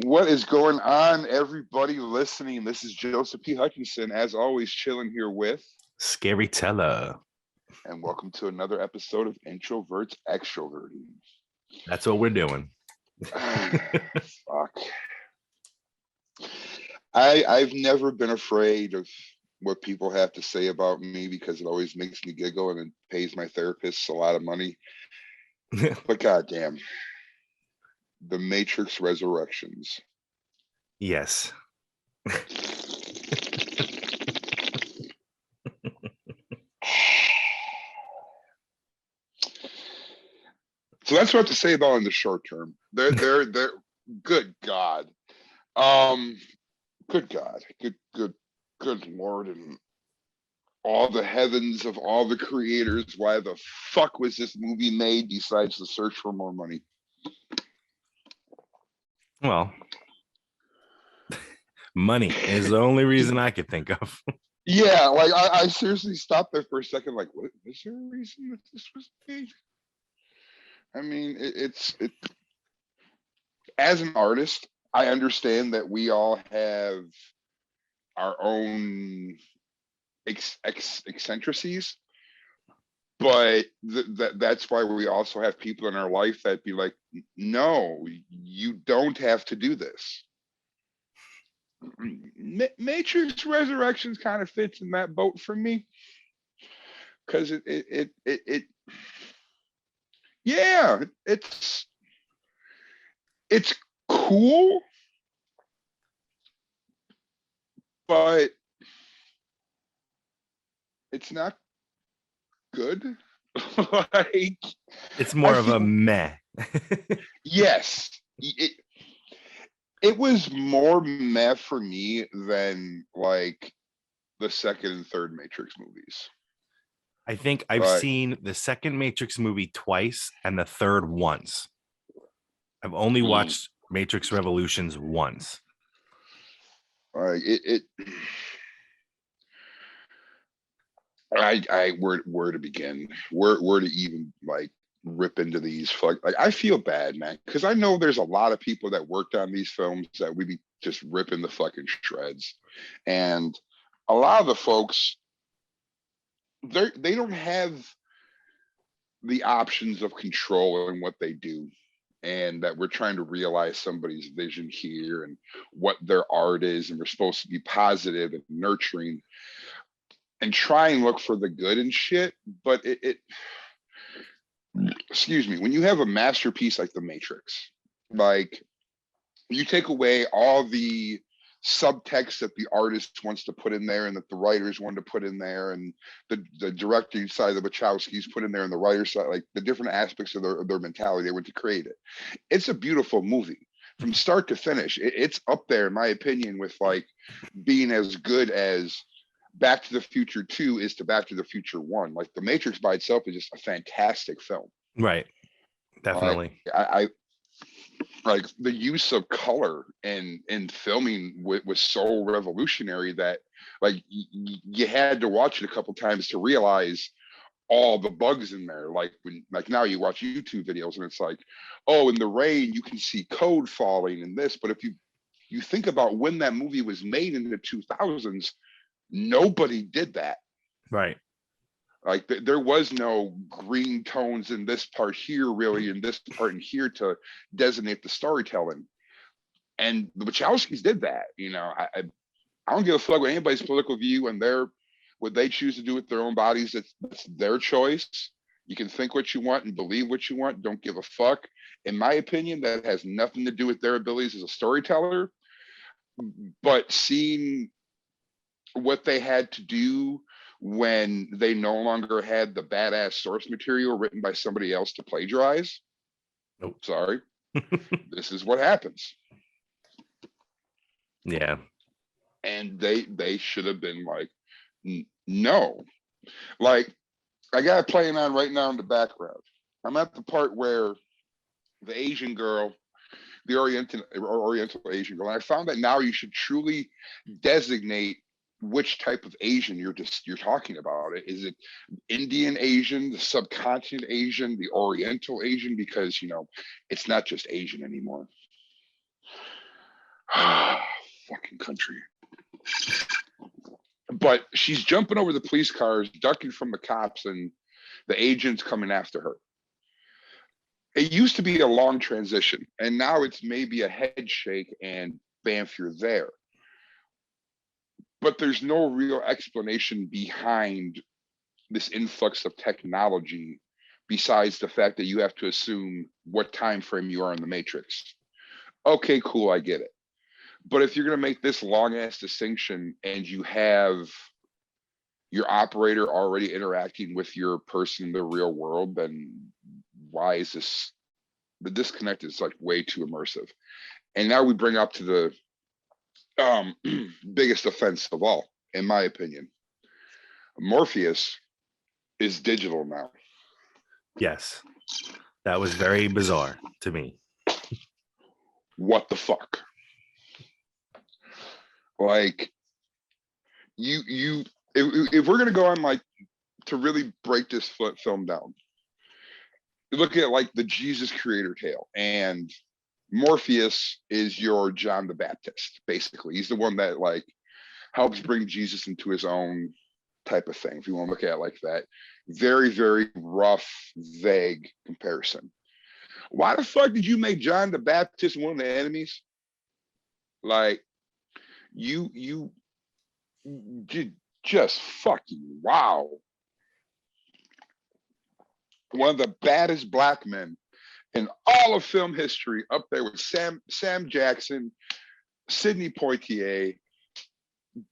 What is going on, everybody listening? This is Joseph P. Hutchinson, as always, chilling here with Scary Teller. And welcome to another episode of Introverts Extroverting. That's what we're doing. Fuck. I've never been afraid of what people have to say about me because it always makes me giggle and it pays my therapists a lot of money. But goddamn, The Matrix Resurrections. Yes. So that's what I have to say about in the short term. They're good God. Good God. Good Lord, and all the heavens of all the creators. Why the fuck was this movie made besides the search for more money? Well, money is the only reason I could think of. Yeah, like I seriously stopped there for a second, like, what is there a reason that this was made? I mean, it's as an artist, I understand that we all have our own eccentricities, but that's why we also have people in our life that be like, no, you don't have to do this. Matrix Resurrections kind of fits in that boat for me, because it yeah, it's cool, but it's not good. Like, it's more of a meh. Yes, it was more meh for me than like the second and third Matrix movies. I think I've seen the second Matrix movie twice and the third once. I've only watched Matrix Revolutions once. Where to begin? Where to even like rip into these? Like I feel bad, man, because I know there's a lot of people that worked on these films that we be just ripping the fucking shreds, and a lot of the folks, they don't have the options of control in what they do, and that we're trying to realize somebody's vision here and what their art is, and we're supposed to be positive and nurturing and try and look for the good and shit. But it excuse me, when you have a masterpiece like The Matrix, like, you take away all the subtext that the artist wants to put in there and that the writers want to put in there, and the director side of the Wachowskis put in there, and the writer side, like the different aspects of their mentality they went to create it. It's a beautiful movie from start to finish. It's up there in my opinion with like being as good as Back to the Future 2 is to Back to the Future 1. Like The Matrix by itself is just a fantastic film. Right. Definitely. I like the use of color and filming was so revolutionary that like you had to watch it a couple times to realize all the bugs in there. Like when, like now you watch YouTube videos and it's like, oh, in the rain you can see code falling and this, but if you think about when that movie was made in the 2000s, nobody did that. Right. Like there was no green tones in this part here, really, in this part and here to designate the storytelling. And the Wachowskis did that. You know, I don't give a fuck with anybody's political view and what they choose to do with their own bodies. That's their choice. You can think what you want and believe what you want. Don't give a fuck. In my opinion, that has nothing to do with their abilities as a storyteller. But seeing what they had to do when they no longer had the badass source material written by somebody else to plagiarize. Nope. Sorry. This is what happens. Yeah. And they should have been like, no. Like, I got it playing on right now in the background. I'm at the part where the Asian girl, the Oriental Asian girl, and I found that now you should truly designate which type of Asian you're talking about. Is it Indian Asian, the subcontinent Asian, the Oriental Asian? Because, you know, it's not just Asian anymore. Fucking country. But she's jumping over the police cars, ducking from the cops, and the agents coming after her. It used to be a long transition, and now it's maybe a head shake and bam, you're there. But there's no real explanation behind this influx of technology besides the fact that you have to assume what time frame you are in the Matrix. Okay, cool, I get it. But if you're going to make this long ass distinction and you have your operator already interacting with your person in the real world, then why is this? The disconnect is like way too immersive. And now we bring up to the biggest offense of all, in my opinion. Morpheus is digital now. Yes, that was very bizarre to me. What the fuck? Like, if we're gonna go on, like, to really break this film down, look at like the Jesus creator tale, and Morpheus is your John the Baptist. Basically, he's the one that like helps bring Jesus into his own type of thing, if you want to look at it like that. Very, very rough, vague comparison. Why the fuck did you make John the Baptist one of the enemies? Like, you did just fucking wow. One of the baddest black men in all of film history, up there with Sam Jackson, Sidney Poitier,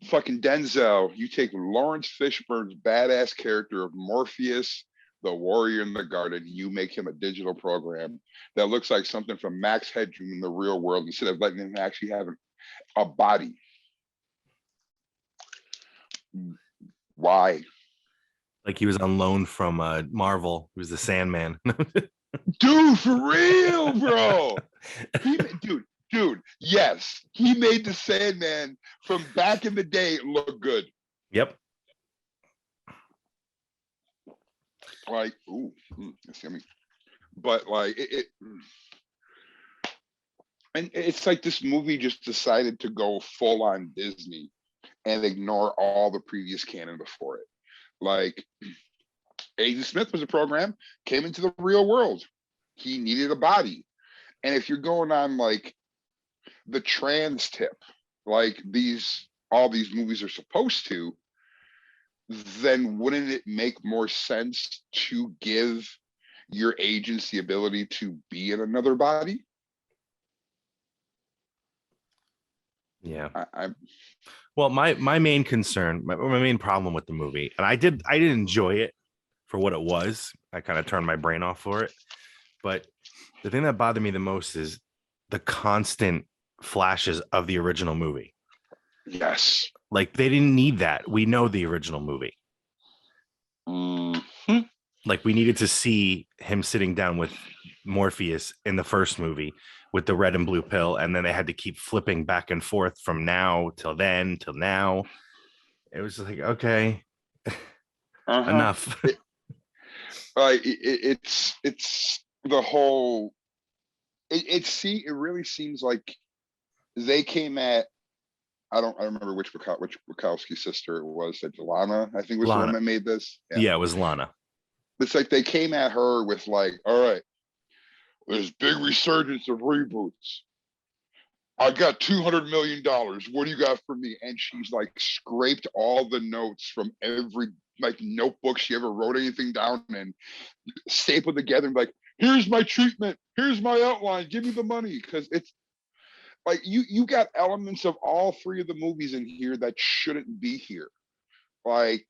fucking Denzel. You take Lawrence Fishburne's badass character of Morpheus, the warrior in the garden, you make him a digital program that looks like something from Max Headroom in the real world, instead of letting him actually have a body. Why? Like he was on loan from Marvel. He was the Sandman. Dude, for real, bro. Dude, yes. He made the Sandman from back in the day look good. Yep. Like, ooh, I mean, but like and it's like this movie just decided to go full on Disney and ignore all the previous canon before it. Like, Agent Smith was a program, came into the real world. He needed a body. And if you're going on like the trans tip, like all these movies are supposed to, then wouldn't it make more sense to give your agents the ability to be in another body? Yeah. Well, my main concern, my main problem with the movie, and I did enjoy it for what it was. I kind of turned my brain off for it. But the thing that bothered me the most is the constant flashes of the original movie. Yes. Like, they didn't need that. We know the original movie. Mm-hmm. Like, we needed to see him sitting down with Morpheus in the first movie with the red and blue pill, and then they had to keep flipping back and forth from now till then till now. It was like, okay, enough. It's the whole. It really seems like they came at. I don't remember which Wachowski sister it was. That Lana, I think, was Lana. The one that made this. Yeah, it was Lana. It's like they came at her with like, all right, there's big resurgence of reboots. I got $200 million. What do you got for me? And she's like scraped all the notes from every like notebook she ever wrote anything down and stapled together and like, here's my treatment. Here's my outline. Give me the money. Because it's like you got elements of all three of the movies in here that shouldn't be here. Like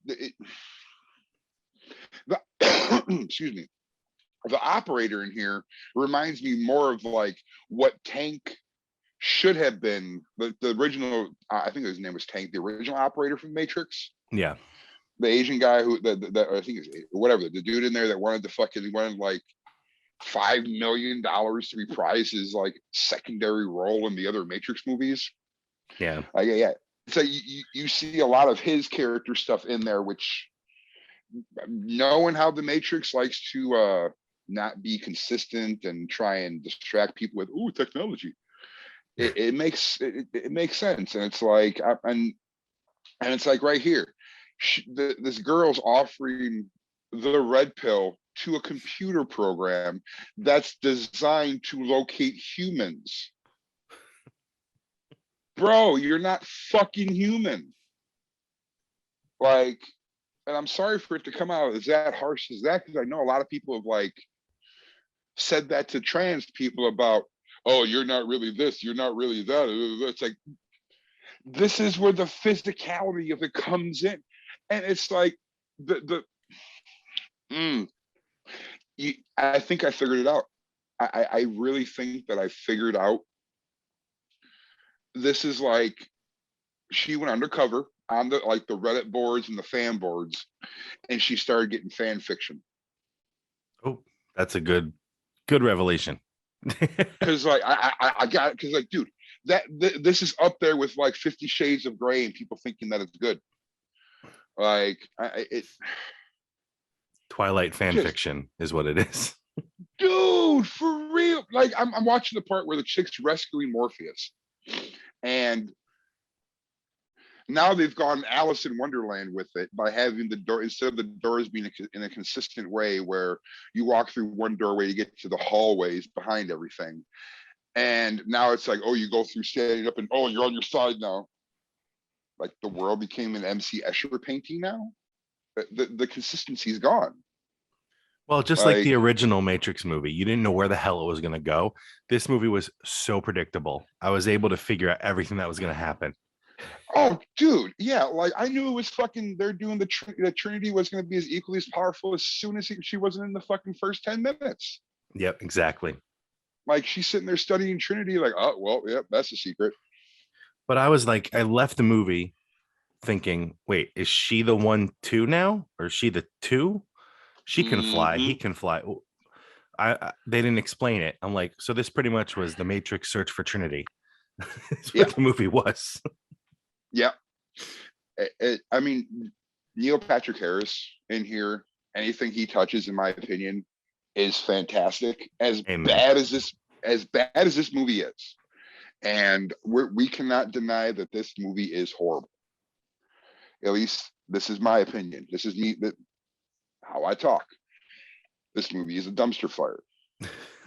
excuse me. The operator in here reminds me more of like what Tank should have been. The original, I think his name was Tank, the original operator from Matrix. Yeah. The Asian guy who I think is whatever, the dude in there that wanted like $5 million to reprise his like secondary role in the other Matrix movies. Yeah. Yeah. So you see a lot of his character stuff in there, which, knowing how the Matrix likes to not be consistent and try and distract people with technology, it makes sense, and it's like and it's like right here, this girl's offering the red pill to a computer program that's designed to locate humans. Bro, you're not fucking human. Like, and I'm sorry for it to come out as that harsh as that, because I know a lot of people have like said that to trans people about, oh, you're not really this, you're not really that. It's like, this is where the physicality of it comes in. And it's like I think I figured it out. I really think that I figured out. This is like, she went undercover on the like the Reddit boards and the fan boards, and she started getting fan fiction. Oh, that's a good revelation. Because like I got it, because like, dude, this is up there with like 50 Shades of Grey and people thinking that it's good. Like Twilight fan fiction is what it is. Dude, for real. Like I'm watching the part where the chick's rescuing Morpheus, and now they've gone Alice in Wonderland with it by having the door, instead of the doors being in a consistent way where you walk through one doorway to get to the hallways behind everything. And now it's like, oh, you go through standing up and, oh, you're on your side now. Like the world became an MC Escher painting now. The consistency is gone. Well, just like the original Matrix movie, you didn't know where the hell it was going to go. This movie was so predictable. I was able to figure out everything that was going to happen. Oh, dude, yeah, like I knew it was fucking. They're doing the Trinity was going to be as equally as powerful as soon as she wasn't in the fucking first 10 minutes. Yep, exactly. Like she's sitting there studying Trinity, like, oh well, yep, that's a secret. But I was like, I left the movie thinking, wait, is she the 1-2 now, or is she the 2? She can fly. He can fly. They didn't explain it. I'm like, so this pretty much was the Matrix search for Trinity. That's what the movie was. Yeah. I mean, Neil Patrick Harris in here, anything he touches, in my opinion, is fantastic. As bad as this movie is, and we cannot deny that this movie is horrible. At least this is my opinion. This is me, how I talk. This movie is a dumpster fire,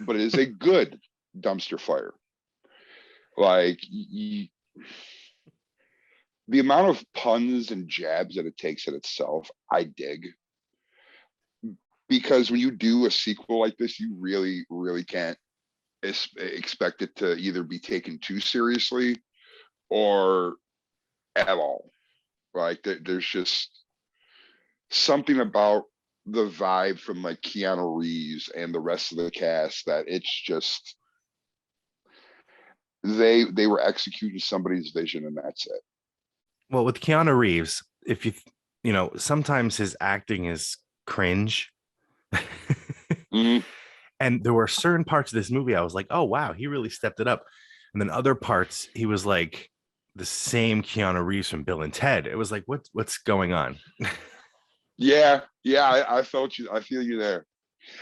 but it is a good dumpster fire. Like the amount of puns and jabs that it takes at itself, I dig. Because when you do a sequel like this, you really, really can't expect it to either be taken too seriously or at all. Like there's just something about the vibe from like Keanu Reeves and the rest of the cast that it's just they were executing somebody's vision, and that's it. Well, with Keanu Reeves, if you know, sometimes his acting is cringe. Mm-hmm. And there were certain parts of this movie I was like, oh wow, he really stepped it up. And then other parts he was like the same Keanu Reeves from Bill and Ted. It was like, what's going on? Yeah, I felt you. I feel you there.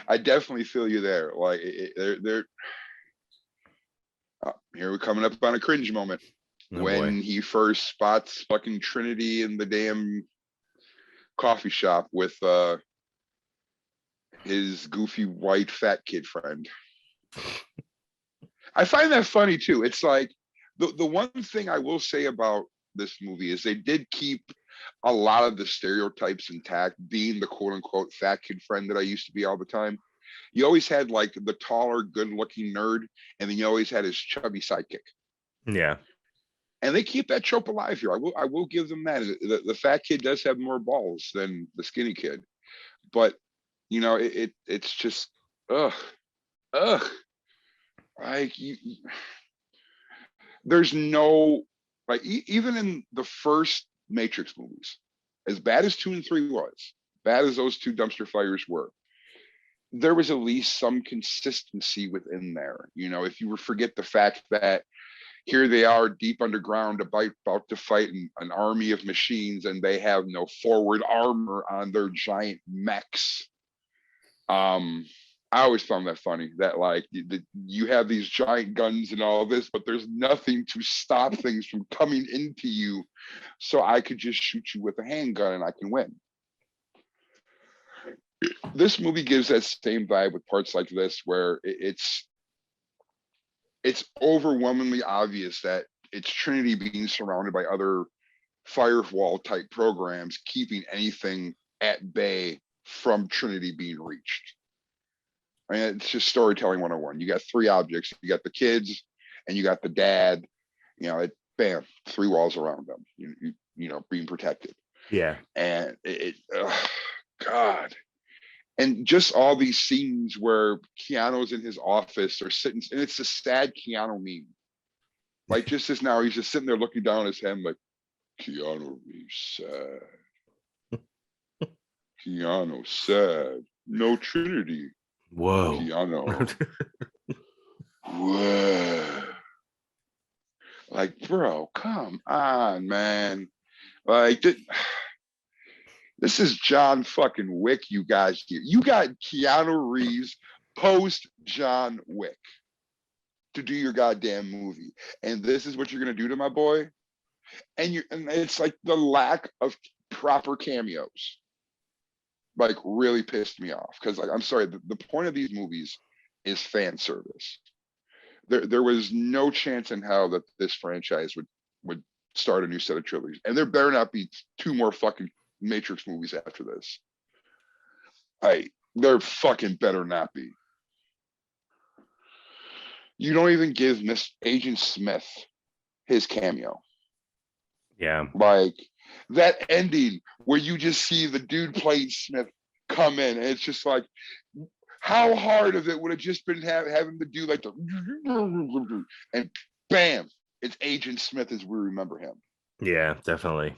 I definitely feel you there. Like they're here we're coming up on a cringe moment. When he first spots fucking Trinity in the damn coffee shop with his goofy white fat kid friend. I find that funny too. It's like the one thing I will say about this movie is they did keep a lot of the stereotypes intact, being the quote unquote fat kid friend that I used to be all the time. You always had like the taller, good looking nerd, and then you always had his chubby sidekick. Yeah. And they keep that trope alive here. I will give them that. The fat kid does have more balls than the skinny kid, but you know it's just ugh. Like there's no like even in the first Matrix movies, as bad as 2 and 3 was, bad as those 2 dumpster fires were, there was at least some consistency within there. You know, if you forget the fact that here they are deep underground about to fight an army of machines, and they have no forward armor on their giant mechs. I I always found that funny that like you have these giant guns and all this, but there's nothing to stop things from coming into you. So I could just shoot you with a handgun and I can win. This movie gives that same vibe with parts like this, where it's overwhelmingly obvious that it's Trinity being surrounded by other firewall type programs, keeping anything at bay from Trinity being reached. I mean, it's just storytelling 101. You got three objects. You got the kids and you got the dad, bam, three walls around them, being protected. Yeah. And God. And just all these scenes where Keanu's in his office or sitting, and it's a sad Keanu meme. Like just as now, he's just sitting there looking down at his hand like, Keanu Reeves sad. Keanu sad. No Trinity. Whoa. Keanu. Whoa. Like, bro, come on, man. Like, this is John fucking Wick, you guys here. You got Keanu Reeves post John Wick to do your goddamn movie. And this is what you're going to do to my boy? And it's like the lack of proper cameos, like, really pissed me off. Because, like, I'm sorry, the point of these movies is fan service. There was no chance in hell that this franchise would start a new set of trilogies. And there better not be two more fucking Matrix movies after this. There fucking better not be. You don't even give Miss Agent Smith his cameo. Yeah. Like that ending where you just see the dude playing Smith come in, and it's just like, how hard of it would have just been having to do like the and bam, it's Agent Smith as we remember him. Yeah, definitely.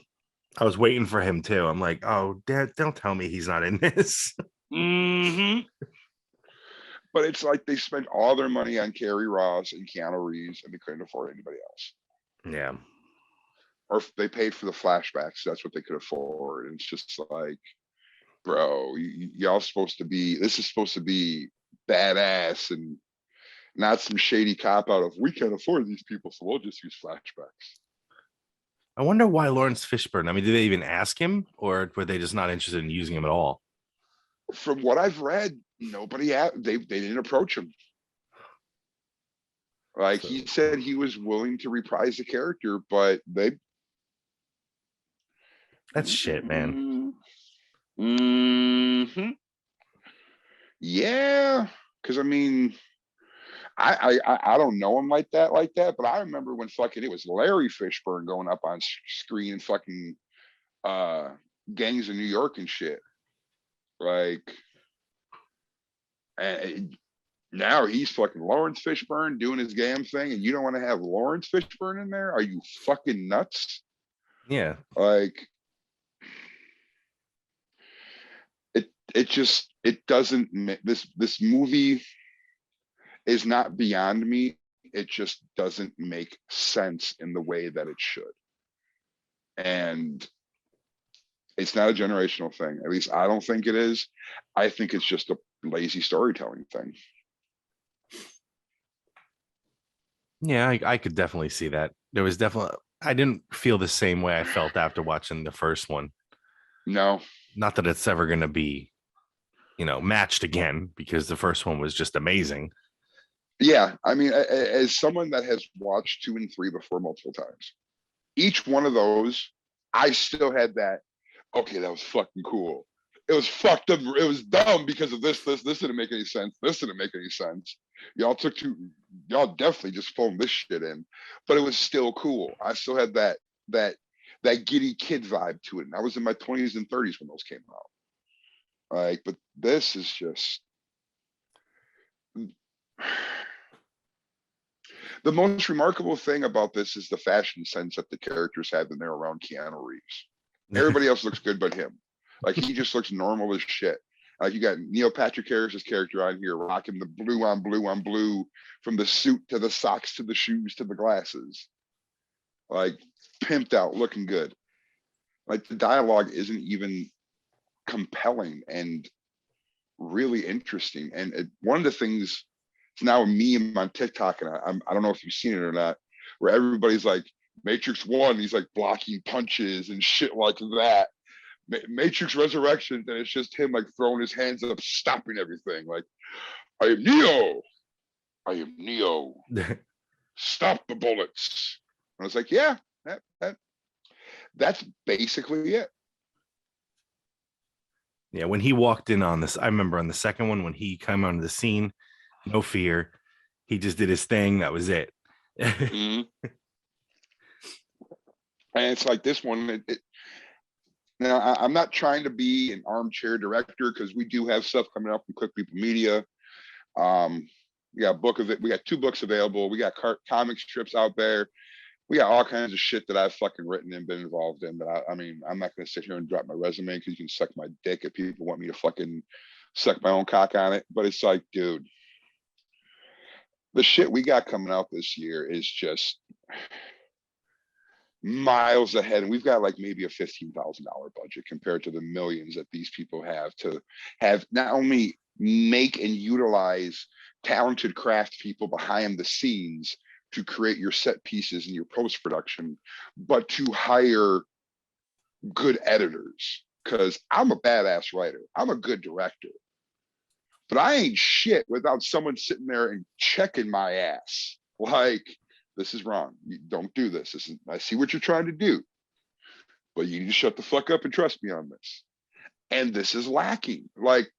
I was waiting for him too. I'm like, oh, Dad, don't tell me he's not in this. Mm-hmm. But it's like they spent all their money on Kerry Ross and Keanu Reeves, and they couldn't afford anybody else. Yeah. Or if they paid for the flashbacks, that's what they could afford. And it's just like, bro, y'all supposed to be, this is supposed to be badass and not some shady cop out of, we can't afford these people, so we'll just use flashbacks. I wonder why Lawrence Fishburne. I mean, did they even ask him, or were they just not interested in using him at all? From what I've read, nobody they didn't approach him. Like, he said he was willing to reprise the character, but that's shit, man. Mm-hmm. Yeah, because I mean, I don't know him like that, but I remember when fucking it was Larry Fishburne going up on screen and fucking Gangs of New York and shit. Like, and now he's fucking Lawrence Fishburne doing his damn thing, and you don't want to have Lawrence Fishburne in there? Are you fucking nuts? Yeah. Like, it doesn't, this movie is not beyond me. It just doesn't make sense in the way that it should. And it's not a generational thing. At least I don't think it is. I think it's just a lazy storytelling thing. Yeah, I could definitely see that. There was definitely, I didn't feel the same way I felt after watching the first one. No. Not that it's ever going to be, matched again, because the first one was just amazing. Yeah, I mean, as someone that has watched 2 and 3 before multiple times, each one of those, I still had that, okay, that was fucking cool. It was fucked up. It was dumb because of this didn't make any sense. This didn't make any sense. Y'all definitely just phoned this shit in, but it was still cool. I still had that giddy kid vibe to it. And I was in my 20s and 30s when those came out. Like, but this is just, the most remarkable thing about this is the fashion sense that the characters have when they're around Keanu Reeves. Everybody else looks good but him. Like, he just looks normal as shit. Like, you got Neil Patrick Harris's character on here rocking the blue on blue on blue, from the suit to the socks to the shoes to the glasses. Like, pimped out, looking good. Like, the dialogue isn't even compelling. And really interesting. And one of the things, it's now a meme on TikTok, and I don't know if you've seen it or not, where everybody's like, Matrix 1, he's like blocking punches and shit like that. Matrix Resurrections, and it's just him like throwing his hands up, stopping everything. Like, I am Neo. I am Neo. Stop the bullets. And I was like, yeah, that's basically it. Yeah, when he walked in on this, I remember on the second one when he came onto the scene, no fear, he just did his thing. That was it. Mm-hmm. And it's like this one. Now, I'm not trying to be an armchair director, because we do have stuff coming up from Quick People Media. We got we got 2 books available. We got comic strips out there. We got all kinds of shit that I've fucking written and been involved in. But I mean, I'm not going to sit here and drop my resume, because you can suck my dick if people want me to fucking suck my own cock on it. But it's like, dude, the shit we got coming out this year is just miles ahead. And we've got like maybe a $15,000 budget compared to the millions that these people have to have not only make and utilize talented craft people behind the scenes to create your set pieces and your post-production, but to hire good editors. Because I'm a badass writer. I'm a good director. But I ain't shit without someone sitting there and checking my ass. Like, this is wrong. You don't do this. I see what you're trying to do, but you need to shut the fuck up and trust me on this. And this is lacking. Like,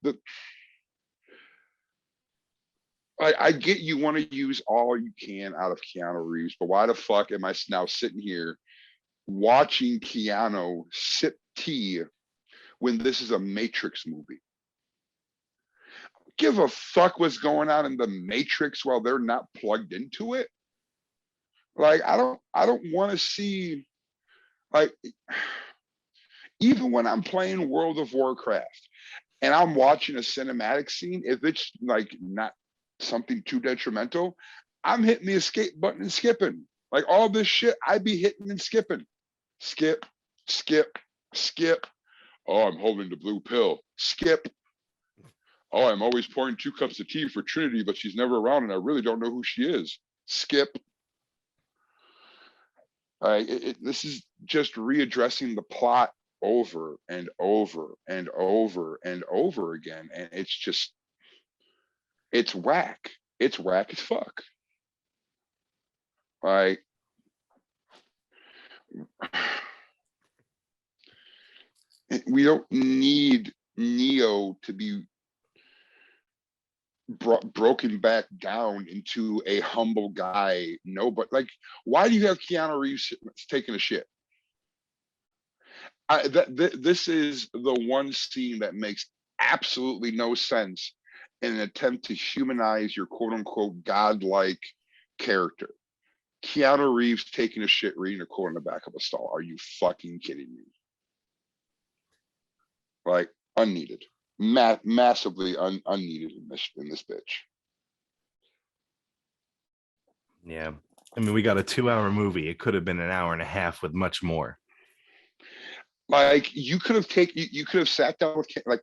I get you want to use all you can out of Keanu Reeves, but why the fuck am I now sitting here watching Keanu sip tea when this is a Matrix movie? Give a fuck what's going on in the Matrix while they're not plugged into it. Like, I don't want to see, like, even when I'm playing World of Warcraft and I'm watching a cinematic scene, if it's like not something too detrimental, I'm hitting the escape button and skipping. Like, all this shit, I'd be hitting and skipping. Skip, skip, skip. Oh, I'm holding the blue pill. Skip. Oh, I'm always pouring 2 cups of tea for Trinity, but she's never around and I really don't know who she is. Skip. This is just readdressing the plot over and over and over and over again. And it's just, it's whack. It's whack as fuck. Like, we don't need Neo to be broken back down into a humble guy. No, but like, why do you have Keanu Reeves taking a shit? This is the one scene that makes absolutely no sense in an attempt to humanize your quote unquote godlike character. Keanu Reeves taking a shit reading a quote in the back of a stall. Are you fucking kidding me? Like, unneeded. Massively unneeded in this bitch. Yeah. I mean, we got a 2-hour movie. It could have been an hour and a half with much more. Like, you could have sat down with, like,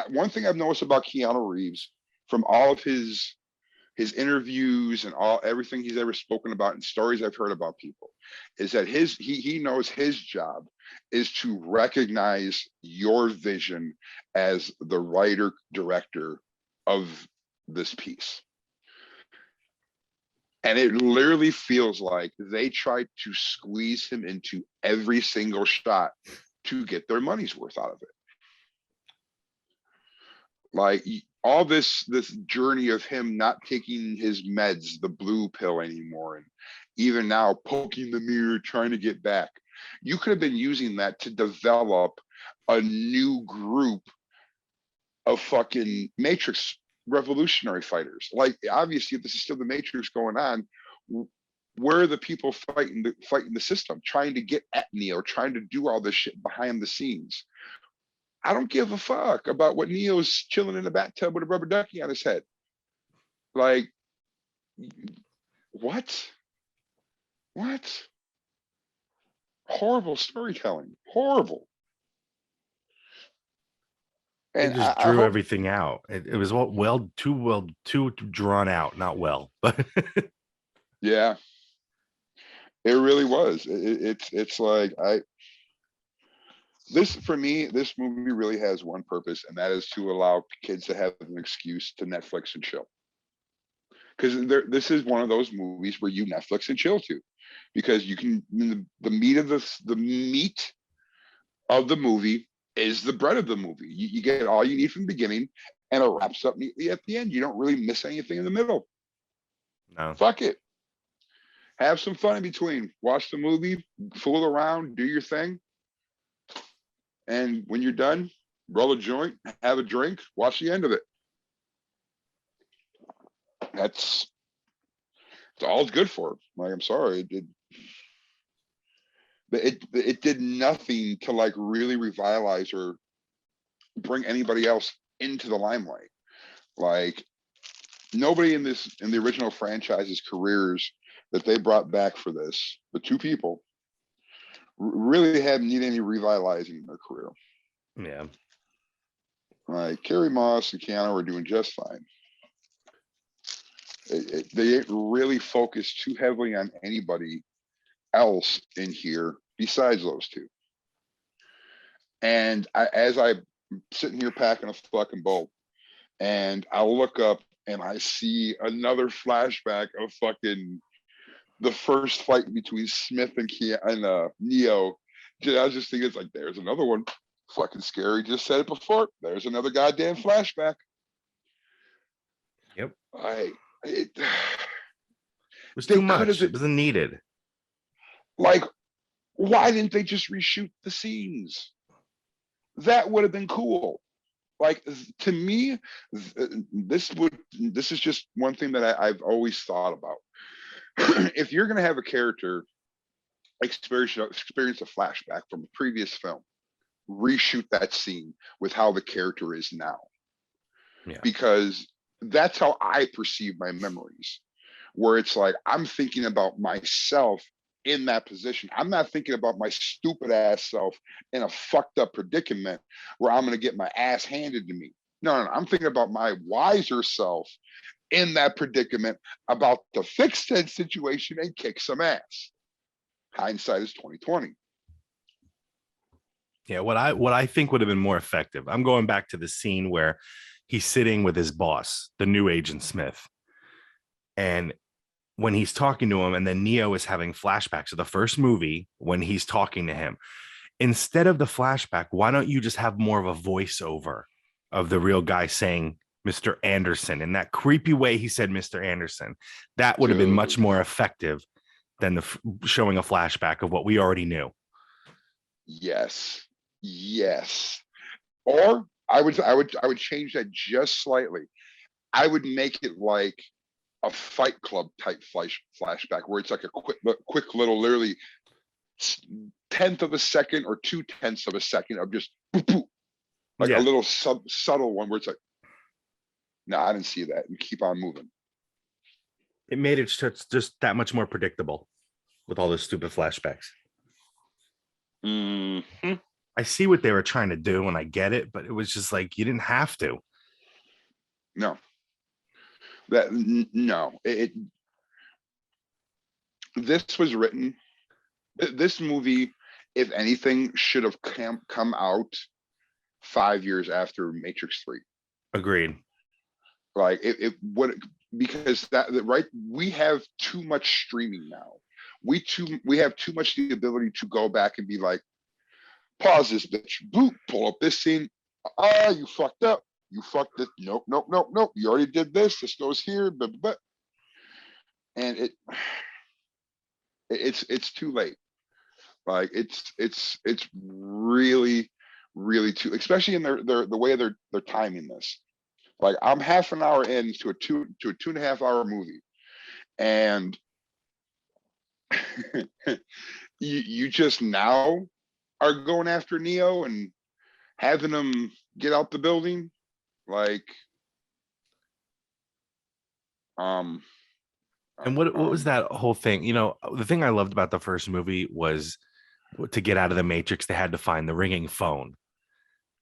one thing I've noticed about Keanu Reeves from all of his interviews and everything he's ever spoken about and stories I've heard about people is that he knows his job is to recognize your vision as the writer director of this piece. And it literally feels like they tried to squeeze him into every single shot to get their money's worth out of it. Like, all this journey of him not taking his meds, the blue pill anymore, and even now poking the mirror, trying to get back. You could have been using that to develop a new group of fucking Matrix revolutionary fighters. Like, obviously, if this is still the Matrix going on, where are the people fighting the system, trying to get at Neo, trying to do all this shit behind the scenes? I don't give a fuck about what Neo's chilling in the bathtub with a rubber ducky on his head. Like, what? Horrible storytelling. Horrible. They And just I drew hope, everything out. It was too drawn out, not well. But yeah, it really was. It's like this for me, this movie really has one purpose, and that is to allow kids to have an excuse to Netflix and chill. Because this is one of those movies where you Netflix and chill to, because you can the meat of the meat of the movie is the bread of the movie. You get all you need from the beginning, and it wraps up neatly at the end. You don't really miss anything in the middle. no. Fuck it. Have some fun in between. Watch the movie, fool around, do your thing, and when you're done, roll a joint, have a drink, watch the end of it. That's all it's good for. Like, I'm sorry, it did nothing to like really revitalize or bring anybody else into the limelight. Like, nobody in the original franchise's careers that they brought back for this, the two people, really hadn't need any revitalizing in their career. Yeah. Like Carrie Moss and Keanu are doing just fine. They didn't really focus too heavily on anybody else in here besides those two. And as I'm sitting here packing a fucking bolt, and I look up and I see another flashback of fucking the first fight between Smith and Neo. I was just thinking, it's like, there's another one. Fucking scary. Just said it before. There's another goddamn flashback. Yep. It was too much. It wasn't needed. Like, why didn't they just reshoot the scenes? That would have been cool. Like, to me, this is just one thing that I've always thought about. If you're going to have a character experience a flashback from a previous film, reshoot that scene with how the character is now. Yeah. Because that's how I perceive my memories, where it's like I'm thinking about myself in that position. I'm not thinking about my stupid ass self in a fucked up predicament where I'm going to get my ass handed to me. No, I'm thinking about my wiser self in that predicament, about to fix that situation and kick some ass. Hindsight is 2020. Yeah, what I think would have been more effective. I'm going back to the scene where he's sitting with his boss, the new Agent Smith. And when he's talking to him, and then Neo is having flashbacks of the first movie when he's talking to him. Instead of the flashback, why don't you just have more of a voiceover of the real guy saying Mr. Anderson in that creepy way he said Mr. Anderson? That would have been much more effective than showing a flashback of what we already knew. Yes. Or I would change that just slightly. I would make it like a Fight Club type flashback, where it's like a quick little, literally 1/10 of a second or 2/10 of a second of just boop, boop, like a little subtle one where it's like, no, I didn't see that, and keep on moving. It made it just that much more predictable with all those stupid flashbacks. Mm-hmm. I see what they were trying to do, and I get it, but it was just like, you didn't have to. No. This was written. This movie, if anything, should have come out 5 years after Matrix 3. Agreed. Like it would, because that right, we have too much streaming now. We have too much the ability to go back and be like, pause this bitch, boop, pull up this scene. You fucked up. You fucked it. Nope. You already did this. This goes here. But and it's too late. Like it's really too, especially in the way they're timing this. Like, I'm half an hour into a 2.5 hour movie, and you just now are going after Neo and having him get out the building. Like, and what was that whole thing? You know, the thing I loved about the first movie was, to get out of the Matrix, they had to find the ringing phone.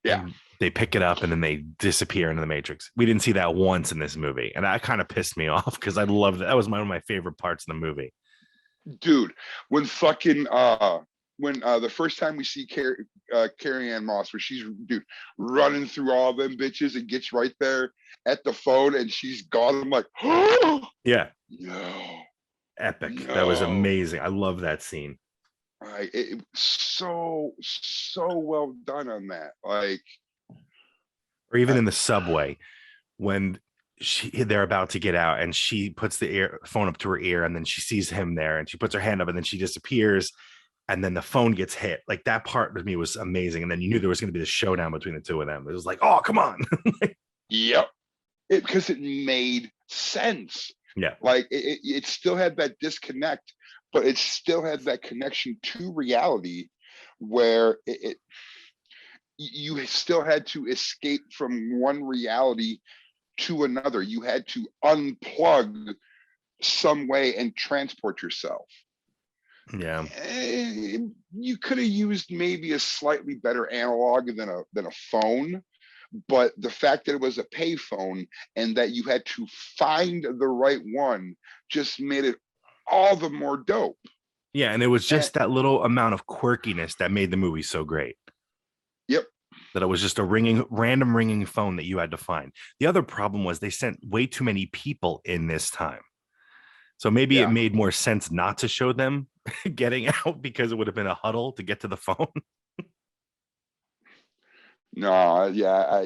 Yeah. And they pick it up and then they disappear into the Matrix. We didn't see that once in this movie, and that kind of pissed me off because I loved it. That was one of my favorite parts of the movie. Dude, when fucking the first time we see Carrie Ann Moss, where she's running through all them bitches and gets right there at the phone and she's gone. I'm like, oh yeah, no, epic. No. That was amazing. I love that scene. It so well done on that. Like, or even in the subway when they're about to get out and she puts the phone up to her ear and then she sees him there and she puts her hand up and then she disappears and then the phone gets hit. Like, that part with me was amazing. And then you knew there was going to be the showdown between the two of them. It was like, oh, come on. Yep. Because it made sense. Yeah. Like it still had that disconnect, but it still had that connection to reality where you still had to escape from one reality to another. You had to unplug some way and transport yourself. Yeah. You could have used maybe a slightly better analog than a phone, but the fact that it was a payphone and that you had to find the right one just made it all the more dope. Yeah, and it was just that little amount of quirkiness that made the movie so great. Yep. That it was just a random ringing phone that you had to find. The other problem was they sent way too many people in this time. So maybe it made more sense not to show them getting out because it would have been a huddle to get to the phone. No, yeah,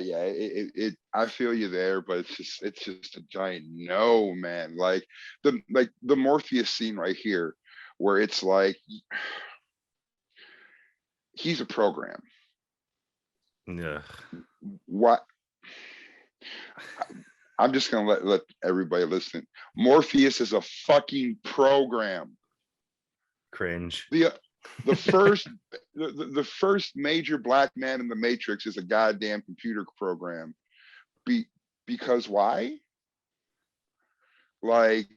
I feel you there, but it's just a giant no, man. Like the Morpheus scene right here, where it's like he's a program. Yeah. What? I'm just gonna let everybody listen. Morpheus is a fucking program. Cringe. The first the first major black man in the Matrix is a goddamn computer program. Because why? Like,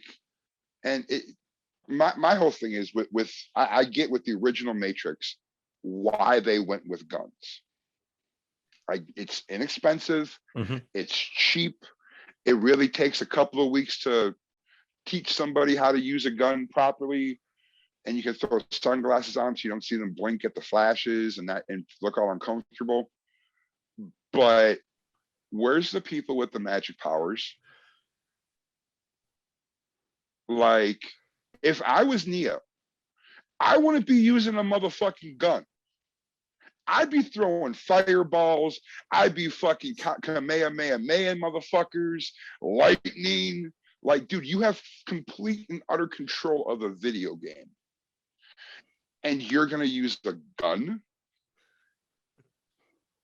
and my whole thing is with I get with the original Matrix why they went with guns. It's inexpensive, it's cheap. It really takes a couple of weeks to teach somebody how to use a gun properly. And you can throw sunglasses on so you don't see them blink at the flashes and look all uncomfortable. But where's the people with the magic powers? Like, if I was Neo, I wouldn't be using a motherfucking gun. I'd be throwing fireballs. I'd be fucking Kamehameha motherfuckers, lightning. Like, dude, you have complete and utter control of a video game. And you're going to use the gun?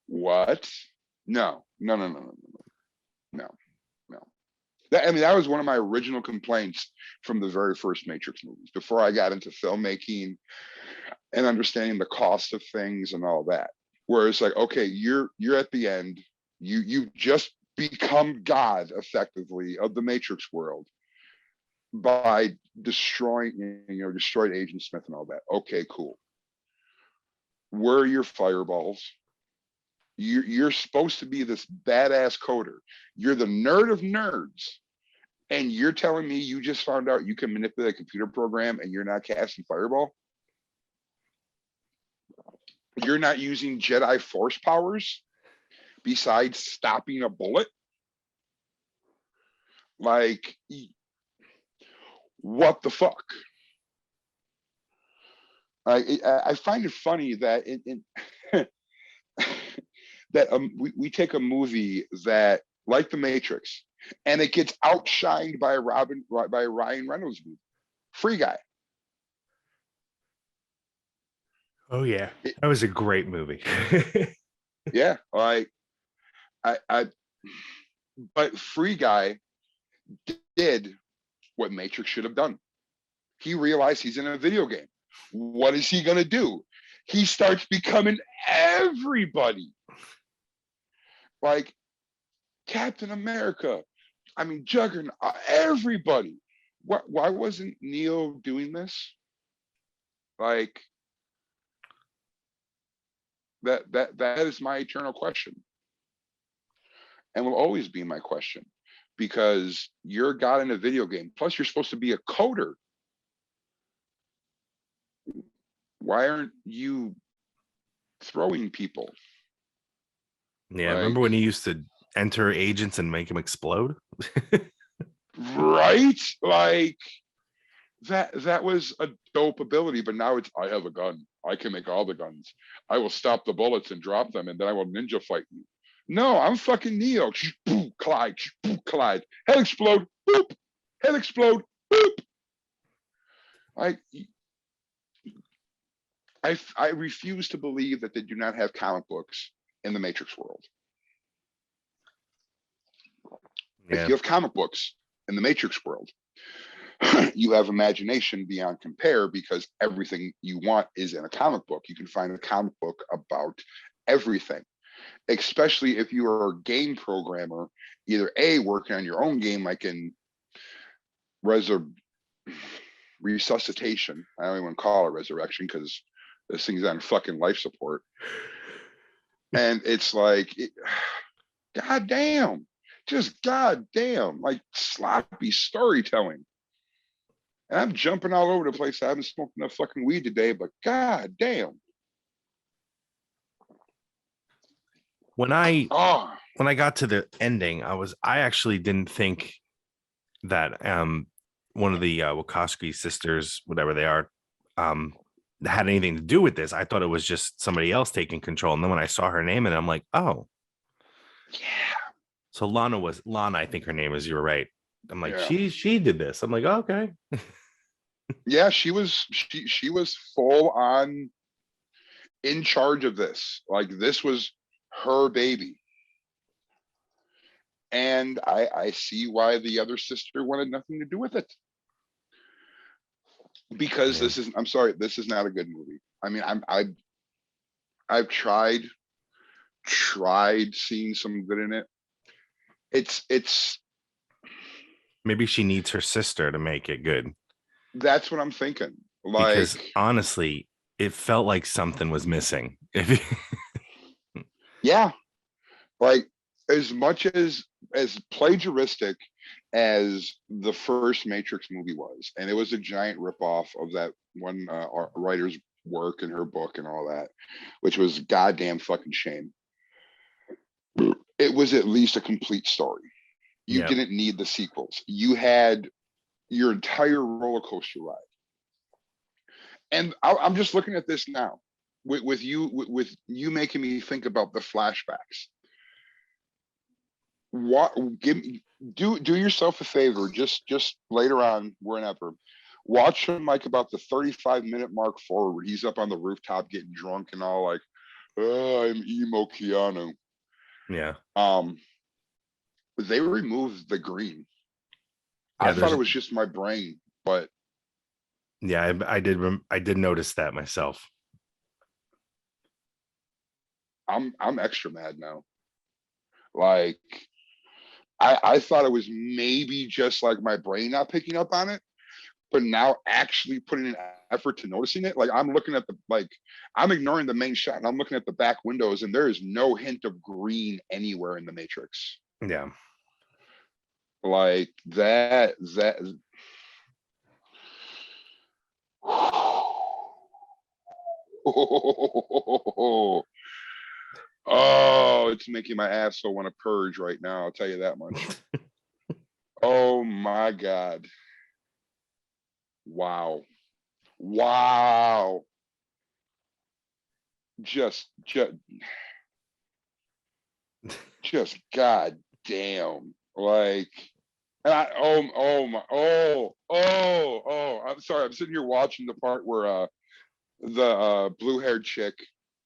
What? No. That was one of my original complaints from the very first Matrix movies, before I got into filmmaking and understanding the cost of things and all that. Where it's like, okay, you're at the end. You've just become God, effectively, of the Matrix world by destroyed Agent Smith and all that. Okay, cool. Where are your fireballs? You're supposed to be this badass coder. You're the nerd of nerds. And you're telling me you just found out you can manipulate a computer program and you're not casting fireball? You're not using Jedi force powers besides stopping a bullet? Like, what the fuck? I find it funny that that we take a movie that, like The Matrix, and it gets outshined by Ryan Reynolds movie, Free Guy. Oh yeah, that was a great movie. Yeah, like but Free Guy did what Matrix should have done. He realized he's in a video game. What is he gonna do? He starts becoming everybody. Like Captain America, Juggernaut, everybody. Why wasn't Neo doing this? Like, that is my eternal question. and will always be my question, because you're a god in a video game. Plus, you're supposed to be a coder. Why aren't you throwing people? Yeah, remember when he used to enter agents and make them explode? Right? Like that was a dope ability, but now it's, I have a gun. I can make all the guns. I will stop the bullets and drop them, and then I will ninja fight you. No, I'm fucking Neo. Clyde, Clyde. Head explode. Boop. Head explode. Boop. I refuse to believe that they do not have comic books in the Matrix world. Yeah. If you have comic books in the Matrix world, you have imagination beyond compare, because everything you want is in a comic book. You can find a comic book about everything, especially if you are a game programmer, either A, working on your own game, like in Resuscitation. I don't even call it Resurrection because this thing's on fucking life support. And it's like, goddamn, just goddamn, like sloppy storytelling. And I'm jumping all over the place. I haven't smoked enough fucking weed today, but goddamn. When I got to the ending, I actually didn't think that one of the Wachowski sisters, whatever they are, had anything to do with this. I thought it was just somebody else taking control. And then when I saw her name, and I'm like, oh, yeah. So Lana, I think her name is. You were right. I'm like, yeah. she did this. I'm like, oh, okay. Yeah, she was full on in charge of this. Like, this was her baby. And I see why the other sister wanted nothing to do with it. Because this is not a good movie. I mean, I've tried seeing some good in it. It's maybe she needs her sister to make it good. That's what I'm thinking. Like, because honestly, it felt like something was missing. Yeah. Like, as much as plagiaristic as the first Matrix movie was, and it was a giant ripoff of that one writer's work and her book and all that, which was goddamn fucking shame. It was at least a complete story. You didn't need the sequels. You had your entire roller coaster ride. And I'm just looking at this now with you making me think about the flashbacks. Do yourself a favor, just later on, whenever, watch him like about the 35-minute mark forward. He's up on the rooftop getting drunk and all like, oh, I'm emo Keanu. Yeah. They removed the green. Yeah, I thought it was just my brain, but yeah, I did notice that myself. I'm extra mad now. Like, I thought it was maybe just like my brain not picking up on it, but now actually putting an effort to noticing it. Like, I'm looking at I'm ignoring the main shot and I'm looking at the back windows, and there is no hint of green anywhere in the Matrix. Yeah. Like that. Oh, it's making my asshole want to purge right now. I'll tell you that much. Oh my God. Wow. Just god damn. Like, I'm sorry. I'm sitting here watching the part where the blue-haired chick,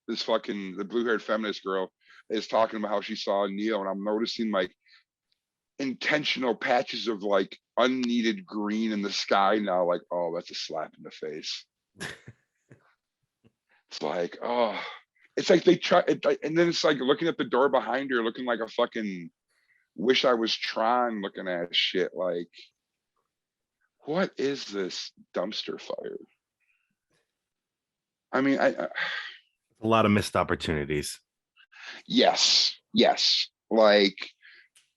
the blue-haired feminist girl, is talking about how she saw Neo, and I'm noticing like intentional patches of like unneeded green in the sky now. Like, oh, that's a slap in the face. It's like, oh, it's like they try, and then it's like looking at the door behind her, looking like a fucking Wish I Was Tron looking at shit. Like, what is this dumpster fire? I mean, a lot of missed opportunities. Yes. Like,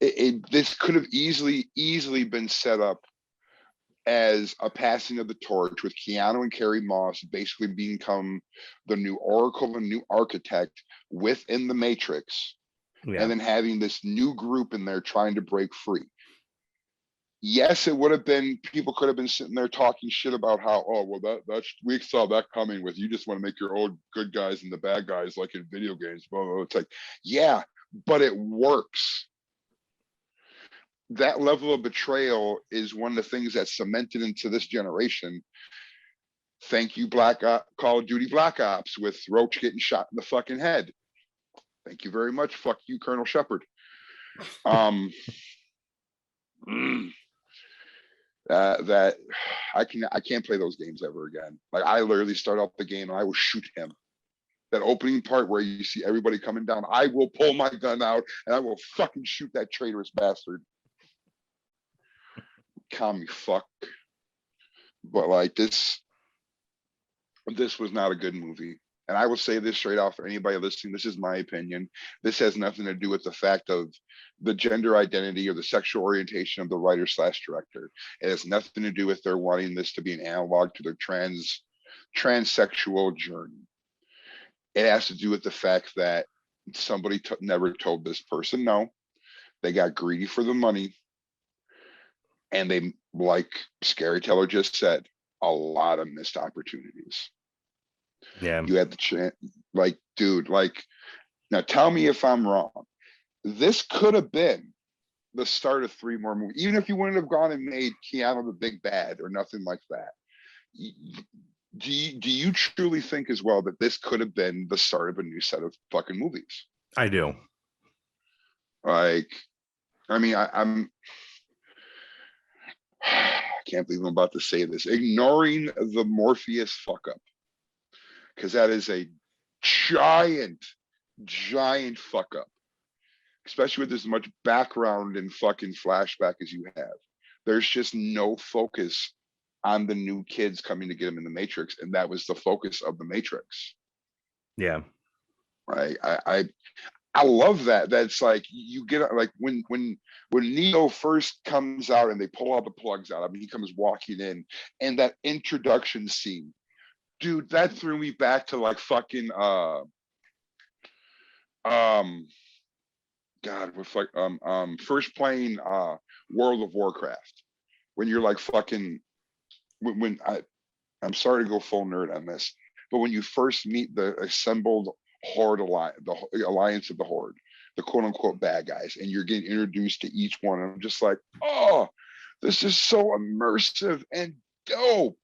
This could have easily been set up as a passing of the torch, with Keanu and Carrie Moss basically become the new Oracle, the new architect within the Matrix, and then having this new group in there trying to break free. Yes, it would have been, people could have been sitting there talking shit about how, oh, well, that's, we saw that coming with, you just want to make your old good guys and the bad guys like in video games. Blah, blah, blah. It's like, yeah, but it works. That level of betrayal is one of the things that's cemented into this generation. Thank you, Call of Duty Black Ops, with Roach getting shot in the fucking head. Thank you very much. Fuck you, Colonel Shepard. That I can't play those games ever again. Like, I literally start off the game and I will shoot him. That opening part where you see everybody coming down, I will pull my gun out and I will fucking shoot that traitorous bastard. Commie fuck. But like, this was not a good movie. And I will say this straight off for anybody listening, this is my opinion. This has nothing to do with the fact of the gender identity or the sexual orientation of the writer/director. It has nothing to do with their wanting this to be an analog to their transsexual journey. It has to do with the fact that somebody never told this person no. They got greedy for the money. And they, like Scary Teller just said, a lot of missed opportunities. Yeah. You had the chance, like, dude, like, now tell me if I'm wrong. This could have been the start of 3 more movies. Even if you wouldn't have gone and made Keanu the big bad or nothing like that. Do you truly think as well that this could have been the start of a new set of fucking movies? I do. Like, I mean, I can't believe I'm about to say this. Ignoring the Morpheus fuck up, because that is a giant fuck up, especially with as much background and fucking flashback as you have. There's just no focus on the new kids coming to get them in the Matrix, and that was the focus of the Matrix. Yeah. Right. I love that. That's like, you get, like, when Neo first comes out and they pull all the plugs out, I mean, he comes walking in, and that introduction scene, dude, that threw me back to like fucking God, with like first playing World of Warcraft, when you're like fucking, when I'm sorry to go full nerd on this, but when you first meet the assembled Horde alliance, the alliance of the Horde, the quote unquote bad guys, and you're getting introduced to each one, and I'm just like, oh, this is so immersive and dope.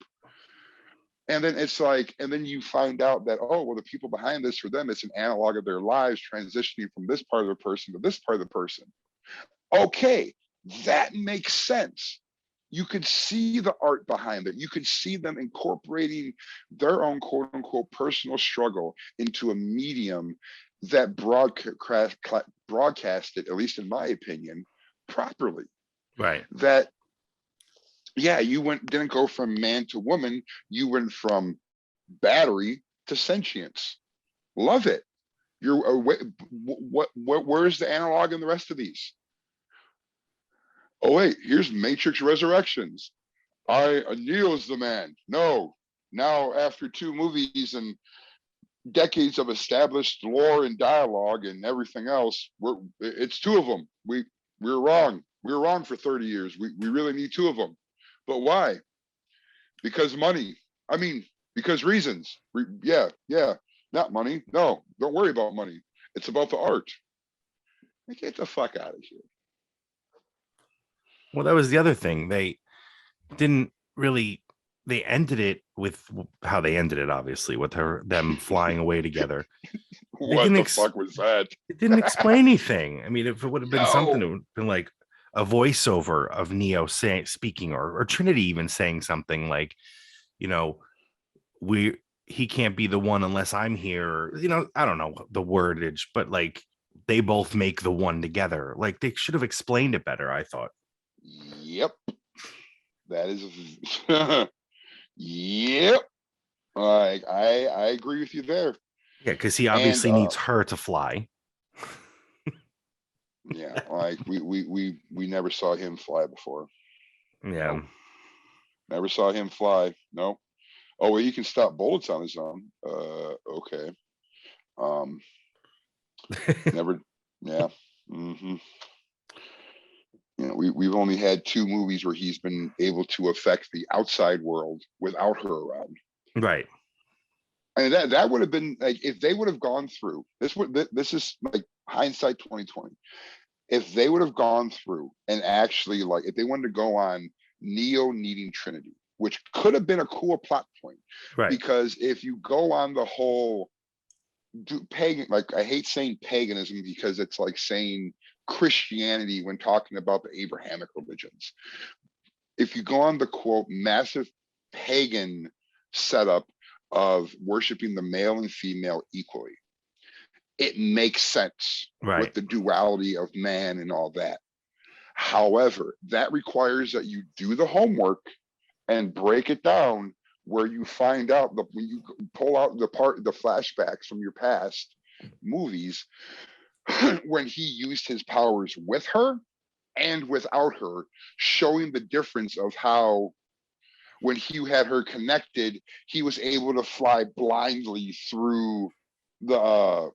And then it's like, and then you find out that, oh, well, the people behind this, for them, it's an analog of their lives transitioning from this part of the person to this part of the person. Okay, that makes sense. You could see the art behind it. You could see them incorporating their own quote unquote personal struggle into a medium that broadcasted, at least in my opinion, properly. Right. That, yeah, you didn't go from man to woman. You went from battery to sentience. Love it. Where's the analog in the rest of these? Oh wait, here's Matrix Resurrections. Neo's the man. No, now after 2 movies and decades of established lore and dialogue and everything else, it's 2 of them. We're wrong. We were wrong for 30 years. We really need 2 of them. But why? Because money. I mean, because reasons. Yeah. Not money. No, don't worry about money. It's about the art. Get the fuck out of here. Well, that was the other thing. They didn't really, they ended it with how they ended it, obviously, with them flying away together. What the fuck was that? It didn't explain anything. I mean, if it would have been something, it would have been like a voiceover of Neo speaking, or Trinity even saying something like, you know, he can't be the one unless I'm here. You know, I don't know the wordage, but like, they both make the one together. Like, they should have explained it better, I thought. Yep. That is yep. I agree with you there. Yeah, because he obviously needs her to fly. Yeah, like we never saw him fly before. Yeah. Nope. Never saw him fly. Nope. Oh, well, he can stop bullets on his own. Okay. Never. Yeah. Mm-hmm. You know, we've only had 2 movies where he's been able to affect the outside world without her around. Right. I mean, that would have been like, if they would have gone through this is like hindsight 2020. If they would have gone through and actually, like, if they wanted to go on Neo needing Trinity, which could have been a cool plot point, right? Because if you go on the whole pagan, like, I hate saying paganism because it's like saying Christianity when talking about the Abrahamic religions. If you go on the quote massive pagan setup of worshiping the male and female equally, it makes sense with the duality of man and all that. However, that requires that you do the homework and break it down, where you find out that when you pull out the flashbacks from your past movies, when he used his powers with her and without her, showing the difference of how when he had her connected, he was able to fly blindly through the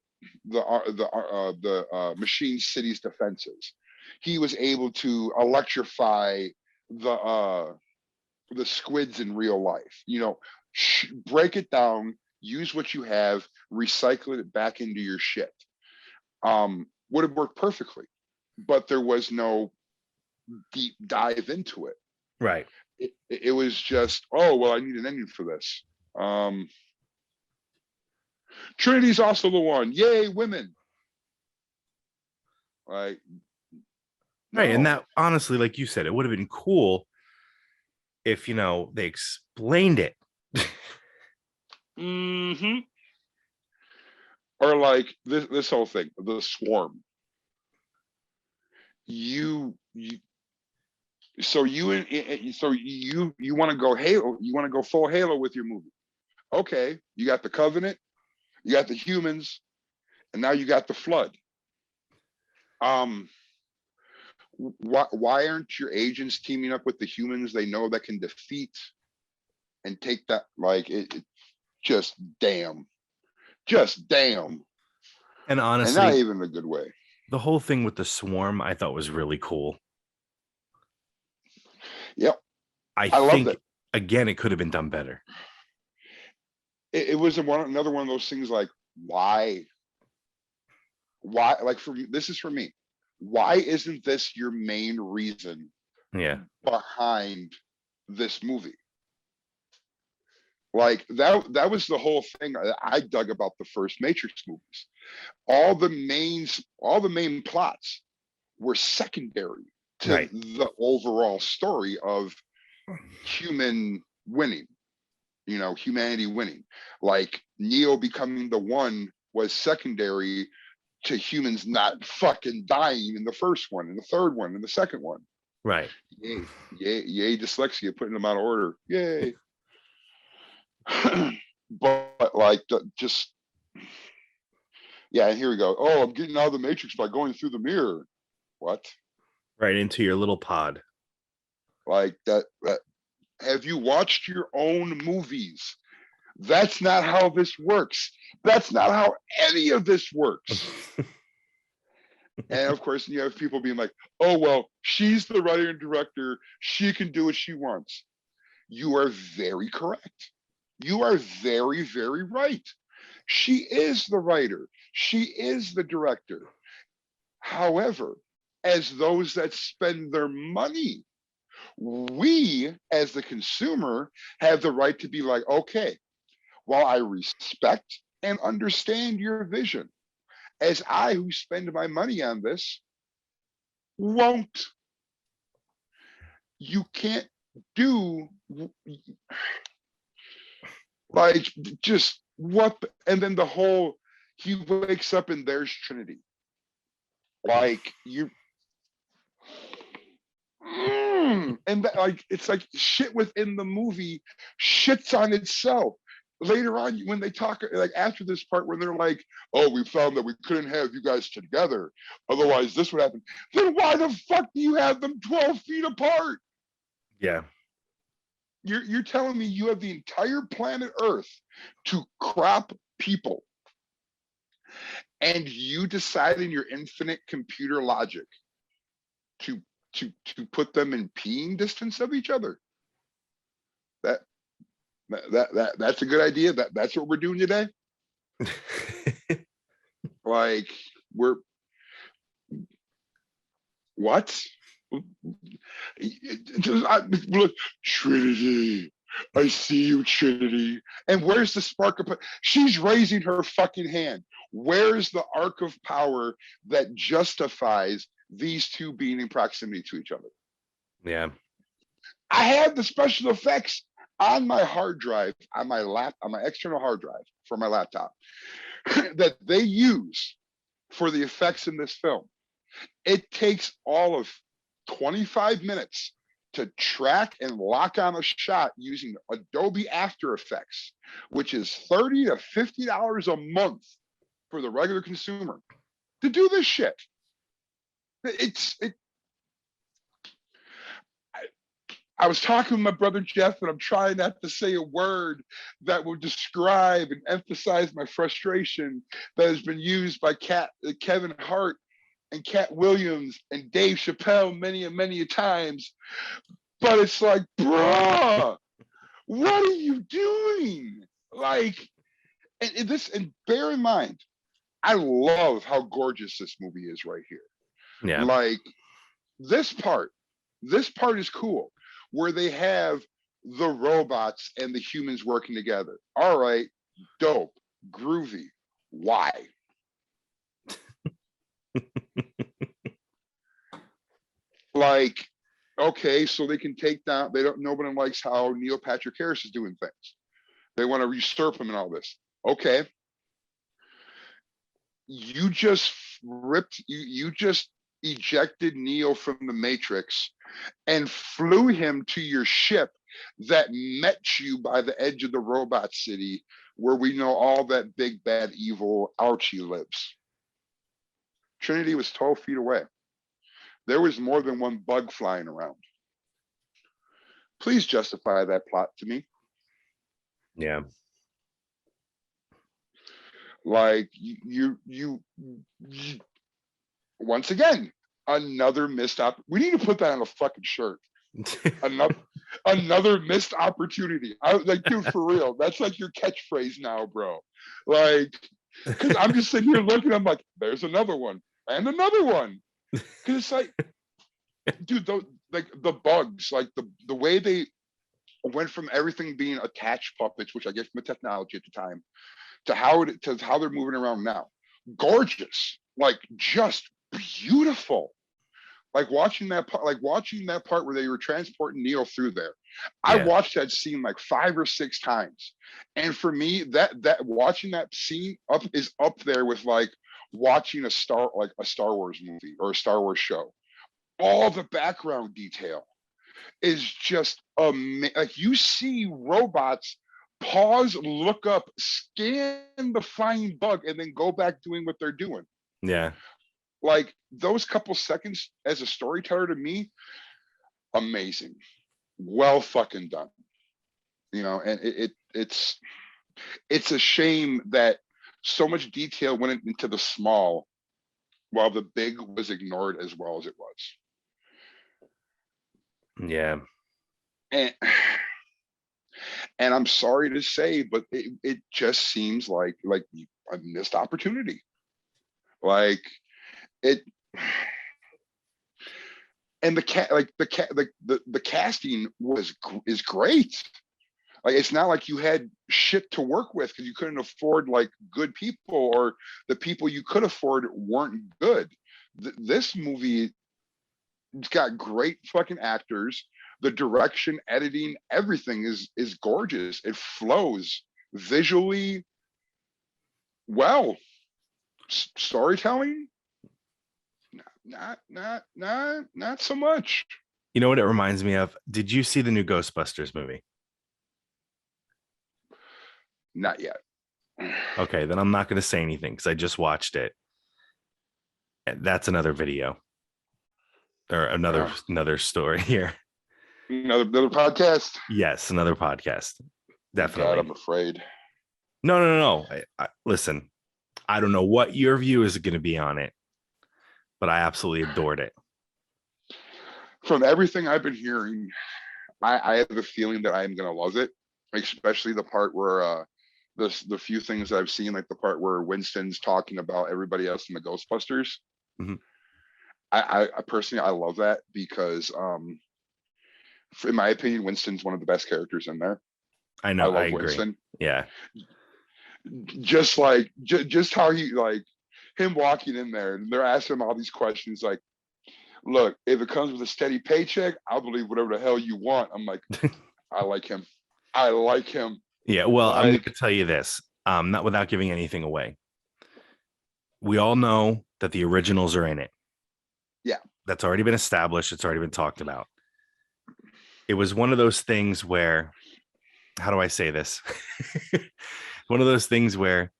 machine city's defenses. He was able to electrify the squids in real life. You know, break it down, use what you have, recycle it back into your shit. Would have worked perfectly, but there was no deep dive into it. Right. It was just, oh well, I need an ending for this. Trinity's also the one. Yay, women. Like, no. Right. And that, honestly, like you said, it would have been cool if, you know, they explained it. Mm-hmm. Or like this whole thing, the swarm. You want to go Halo, you want to go full Halo with your movie. Okay, you got the Covenant, you got the humans, and now you got the Flood. Why aren't your agents teaming up with the humans they know that can defeat and take that? Like, it just damn. And honestly, and not even in a good way. The whole thing with the swarm, I thought was really cool. Yep. I think it. Again, it could have been done better. It was another one of those things like, why, like, this is for me. Why isn't this your main reason behind this movie? Like, that was the whole thing I dug about the first Matrix movies. All the main plots were secondary to the overall story of human winning, you know, humanity winning. Like, Neo becoming the one was secondary to humans not fucking dying in the first one, and the third one, and the second one. Right. Yay, dyslexia, putting them out of order. Yay. But like, just, yeah, and here we go. Oh, I'm getting out of the Matrix by going through the mirror. What? Right into your little pod. Like that. Have you watched your own movies? That's not how this works. That's not how any of this works. And of course, you have people being like, oh, well, she's the writer and director. She can do what she wants. You are very correct. You are very, very right. She is the writer. She is the director. However, as those that spend their money, we, as the consumer, have the right to be like, okay, while I respect and understand your vision, as I, who spend my money on this, won't. You can't do, like, just what, and then the whole, he wakes up and there's Trinity. Like, you, and that, like, it's like shit within the movie shits on itself. later on when they talk, like after this part when they're like, oh, we found that we couldn't have you guys together, otherwise this would happen. Then why the fuck do you have them 12 feet apart? Yeah. You're telling me you have the entire planet Earth to crop people, and you decide in your infinite computer logic to put them in peeing distance of each other? That's a good idea. That's what we're doing today. Like we're what? Look, Trinity. I see you, Trinity. And where's the spark of? She's raising her fucking hand. Where's the arc of power that justifies these two being in proximity to each other? Yeah. I have the special effects on my hard drive, on my external hard drive for my laptop that they use for the effects in this film. It takes all of 25 minutes to track and lock on a shot using Adobe After Effects, which is $30 to $50 a month for the regular consumer to do this shit. I was talking with my brother Jeff, and I'm trying not to say a word that will describe and emphasize my frustration that has been used by Kevin Hart and Cat Williams and Dave Chappelle many a times. But it's like, bruh, what are you doing? Like, and bear in mind, I love how gorgeous this movie is right here. Yeah. Like, this part is cool, where they have the robots and the humans working together. All right, dope, groovy. Why? Like, okay, so they can take down, nobody likes how Neil Patrick Harris is doing things. They want to usurp him and all this. Okay. You just ejected Neo from the Matrix and flew him to your ship that met you by the edge of the robot city where we know all that big bad evil Archie lives. Trinity was 12 feet away. There was more than one bug flying around. Please justify that plot to me. Yeah. Like you once again, another missed we need to put that on a fucking shirt. another missed opportunity. I like, dude, for real. That's like your catchphrase now, bro. Like, because I'm just sitting here looking, I'm like, there's another one and another one. Because it's like, dude, like the bugs, like the way they went from everything being attached puppets, which I get from the technology at the time, to how they're moving around now. Gorgeous, like just beautiful. Like watching that part where they were transporting Neo through there. Yeah. I watched that scene like 5 or 6 times. And for me, that watching that scene is up there with like watching a Star Wars movie or a Star Wars show. All the background detail is just amazing. Like you see robots pause, look up, scan the flying bug, and then go back doing what they're doing. Yeah. Like those couple seconds as a storyteller, to me, amazing. Well fucking done. You know, and it's a shame that so much detail went into the small while the big was ignored as well as it was. Yeah. And I'm sorry to say, but it just seems like a missed opportunity. Like it, and the casting is great. Like it's not like you had shit to work with because you couldn't afford like good people, or the people you could afford weren't good. This movie, it's got great fucking actors. The direction, editing, everything is gorgeous. It flows visually well. Storytelling, not so much. You know what it reminds me of? Did you see the new Ghostbusters movie? Not yet. Okay, then I'm not going to say anything because I just watched it. That's another video or another story here. Another podcast. Yes, another podcast. Definitely. God, I'm afraid. No. Listen, I don't know what your view is going to be on it, but I absolutely adored it. From everything I've been hearing, I have a feeling that I'm going to love it, especially the part where the few things I've seen, like the part where Winston's talking about everybody else in the Ghostbusters. Mm-hmm. I personally, I love that because, in my opinion, Winston's one of the best characters in there. I know. I love agree. Winston. Yeah. Just how he, like, him walking in there and they're asking him all these questions, like, look, if it comes with a steady paycheck, I'll believe whatever the hell you want. I'm like, I like him. Yeah, well, like, I'm going to tell you this, not without giving anything away. We all know that the originals are in it. Yeah. That's already been established. It's already been talked about. It was one of those things where, how do I say this? One of those things where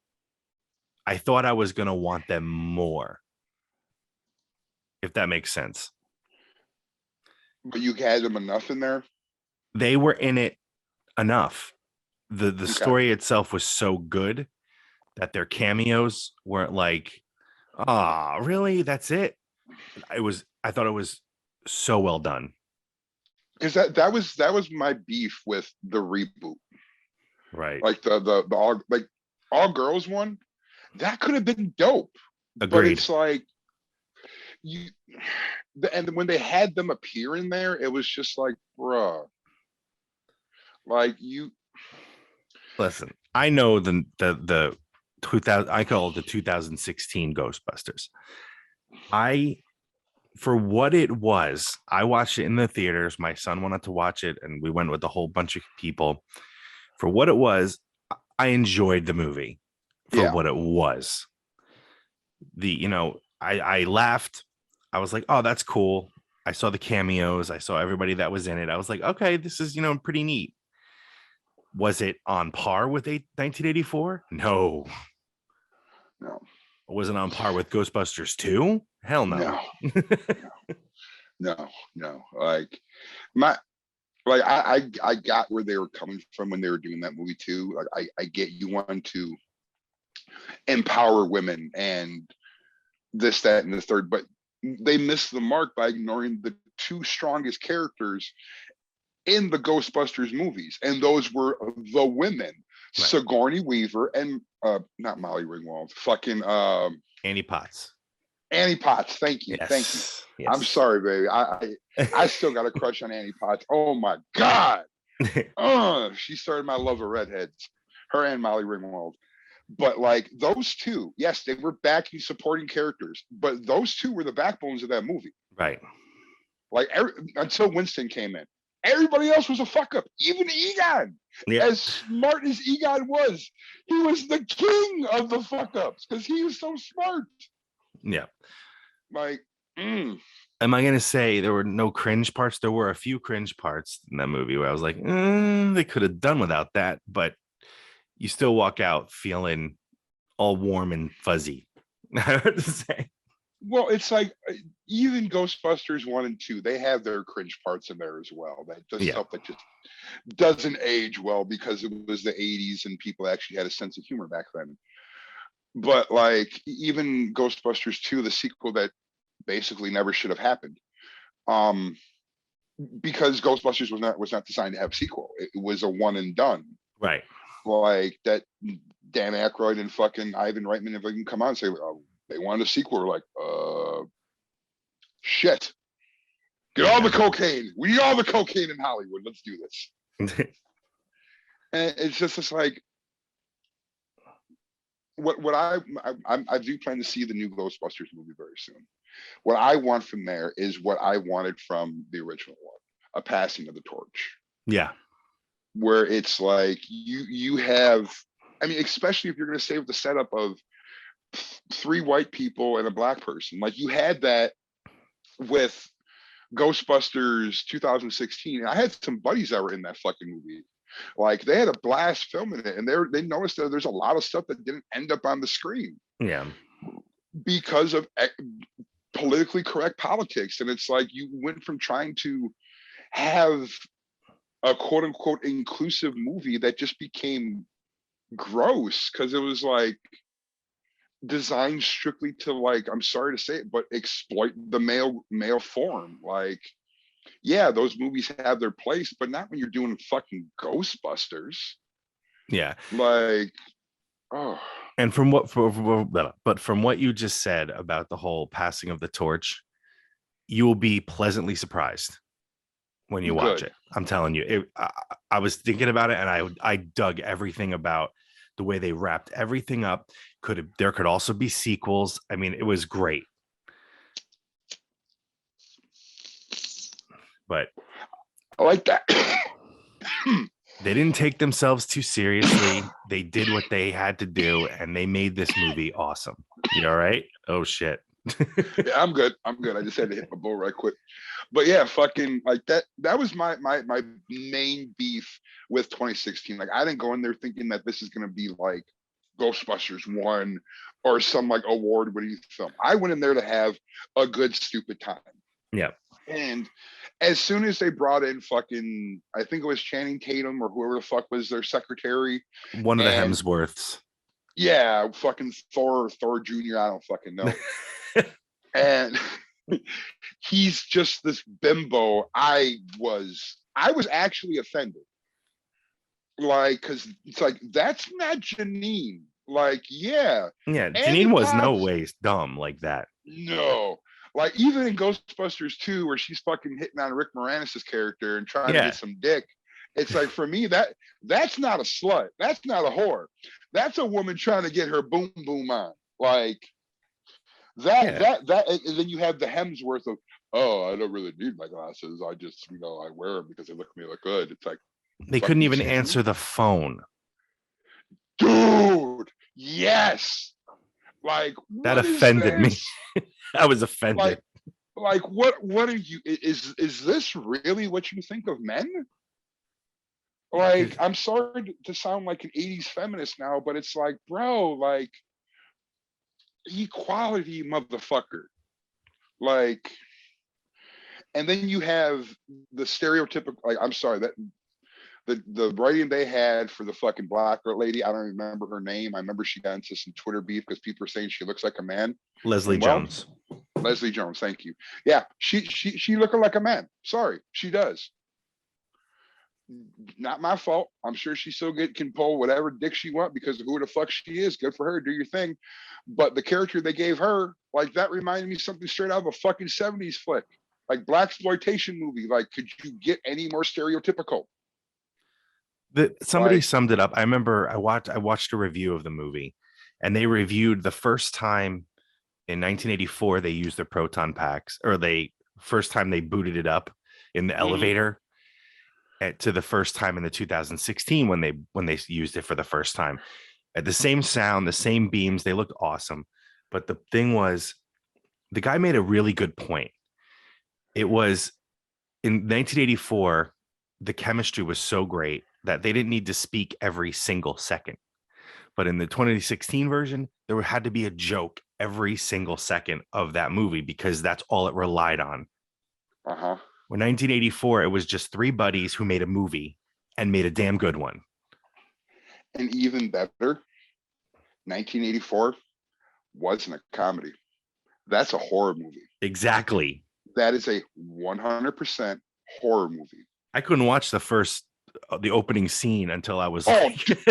I thought I was going to want them more, if that makes sense. But you had them enough in there? They were in it enough. The story itself was so good that their cameos weren't like, ah, really? That's it? I thought it was so well done. Because that was my beef with the reboot. Right. Like the all girls one, that could have been dope. Agreed. But it's like and when they had them appear in there, it was just like, bruh. Like, you listen, I know the 2000, I call it the 2016 Ghostbusters. For what it was, I watched it in the theaters. My son wanted to watch it, and we went with a whole bunch of people. For what it was, I enjoyed the movie for what it was. I laughed. I was like, oh, that's cool. I saw the cameos. I saw everybody that was in it. I was like, okay, this is, pretty neat. Was it on par with 1984? No. Was it on par with Ghostbusters 2? Hell no. No. Like, I got where they were coming from when they were doing that movie too. Like, I get you want to empower women and this, that, and the third, but they missed the mark by ignoring the two strongest characters in the Ghostbusters movies, and those were the women, right. Sigourney Weaver and not Molly Ringwald, fucking Annie Potts. Annie Potts, thank you. Yes. I'm sorry, baby. I still got a crush on Annie Potts. Oh my god, she started my love of redheads. Her and Molly Ringwald. But like those two, yes, they were backing supporting characters, but those two were the backbones of that movie. Right. Like until Winston came in. Everybody else was a fuck up. Even Egon. Yep. As smart as Egon was, he was the king of the fuck ups because he was so smart. Yeah. Like, am I going to say there were no cringe parts? There were a few cringe parts in that movie where I was like, they could have done without that, but you still walk out feeling all warm and fuzzy. I have to say. Well, it's like even Ghostbusters 1 and 2, they have their cringe parts in there as well. Stuff that just doesn't age well because it was the 80s and people actually had a sense of humor back then. But like even Ghostbusters 2, the sequel that basically never should have happened, because Ghostbusters was not designed to have a sequel. It was a one and done. Right. Like that Dan Aykroyd and fucking Ivan Reitman, if they can come out and say, oh, they wanted a sequel. We're like, shit. Get all the cocaine. We need all the cocaine in Hollywood. Let's do this. And it's just like, what I do plan to see the new Ghostbusters movie very soon. What I want from there is what I wanted from the original one, a passing of the torch. Yeah. Where it's like you have, I mean, especially if you're going to stay with the setup of 3 white people and a black person, like you had that with Ghostbusters 2016. I had some buddies that were in that fucking movie, Like they had a blast filming it, and they noticed that there's a lot of stuff that didn't end up on the screen. Yeah. Because of politically correct politics. And it's like you went from trying to have a quote unquote inclusive movie that just became gross because it was like designed strictly to, like, I'm sorry to say it, but exploit the male form. Like, yeah, those movies have their place, but not when you're doing fucking Ghostbusters. Yeah. Like, oh. And from what you just said about the whole passing of the torch, you will be pleasantly surprised when you watch it. I'm telling you, I was thinking about it, and I dug everything about the way they wrapped everything up. There could also be sequels. I mean, it was great. But I like that. They didn't take themselves too seriously. They did what they had to do, and they made this movie awesome. You all right? Oh shit. Yeah, I'm good. I just had to hit my bull right quick. But yeah, fucking like that was my main beef with 2016. Like, I didn't go in there thinking that this is gonna be like Ghostbusters 1 or some like award-winning film. I went in there to have a good stupid time. Yeah. And as soon as they brought in fucking, I think it was Channing Tatum or whoever the fuck was their secretary. One of the Hemsworths. Yeah, fucking Thor Jr., I don't fucking know. And he's just this bimbo. I was actually offended. Like, because it's like, that's not Janine. Like, yeah. Yeah, Janine was no ways dumb like that. No. Like, even in Ghostbusters 2, where she's fucking hitting on Rick Moranis' character and trying to get some dick, it's like, for me, that's not a slut. That's not a whore. That's a woman trying to get her boom boom on. Like, that, and then you have the Hemsworth of, oh, I don't really need my glasses. I just, I wear them because they look good. It's like, they couldn't even answer the phone. Dude, yes. Like, that offended me. I was offended. Like what are you, is this really what you think of men? Like, I'm sorry to sound like an 80s feminist now, but it's like, bro, like, equality, motherfucker. Like, and then you have the stereotypical, like, I'm sorry, that the writing they had for the fucking black girl lady, I don't remember her name. I remember she got into some Twitter beef because people are saying she looks like a man. Leslie Jones, thank you. Yeah, she looking like a man. Sorry, she does. Not my fault. I'm sure she still can pull whatever dick she want because of who the fuck she is. Good for her. Do your thing. But the character they gave her, like, that reminded me something straight out of a fucking 70s flick, like blaxploitation movie. Like, could you get any more stereotypical? Somebody summed it up. I remember I watched a review of the movie, and they reviewed the first time in 1984 they used the proton packs, or first time they booted it up in the elevator, to the first time in the 2016 when they used it for the first time. At the same sound, the same beams, they looked awesome. But the thing was, the guy made a really good point. It was in 1984, the chemistry was so great that they didn't need to speak every single second. But in the 2016 version, there had to be a joke every single second of that movie because that's all it relied on. When 1984, it was just three buddies who made a movie and made a damn good one. And even better, 1984 wasn't a comedy. That's a horror movie. Exactly. That is a 100% horror movie. I couldn't watch the opening scene until I was the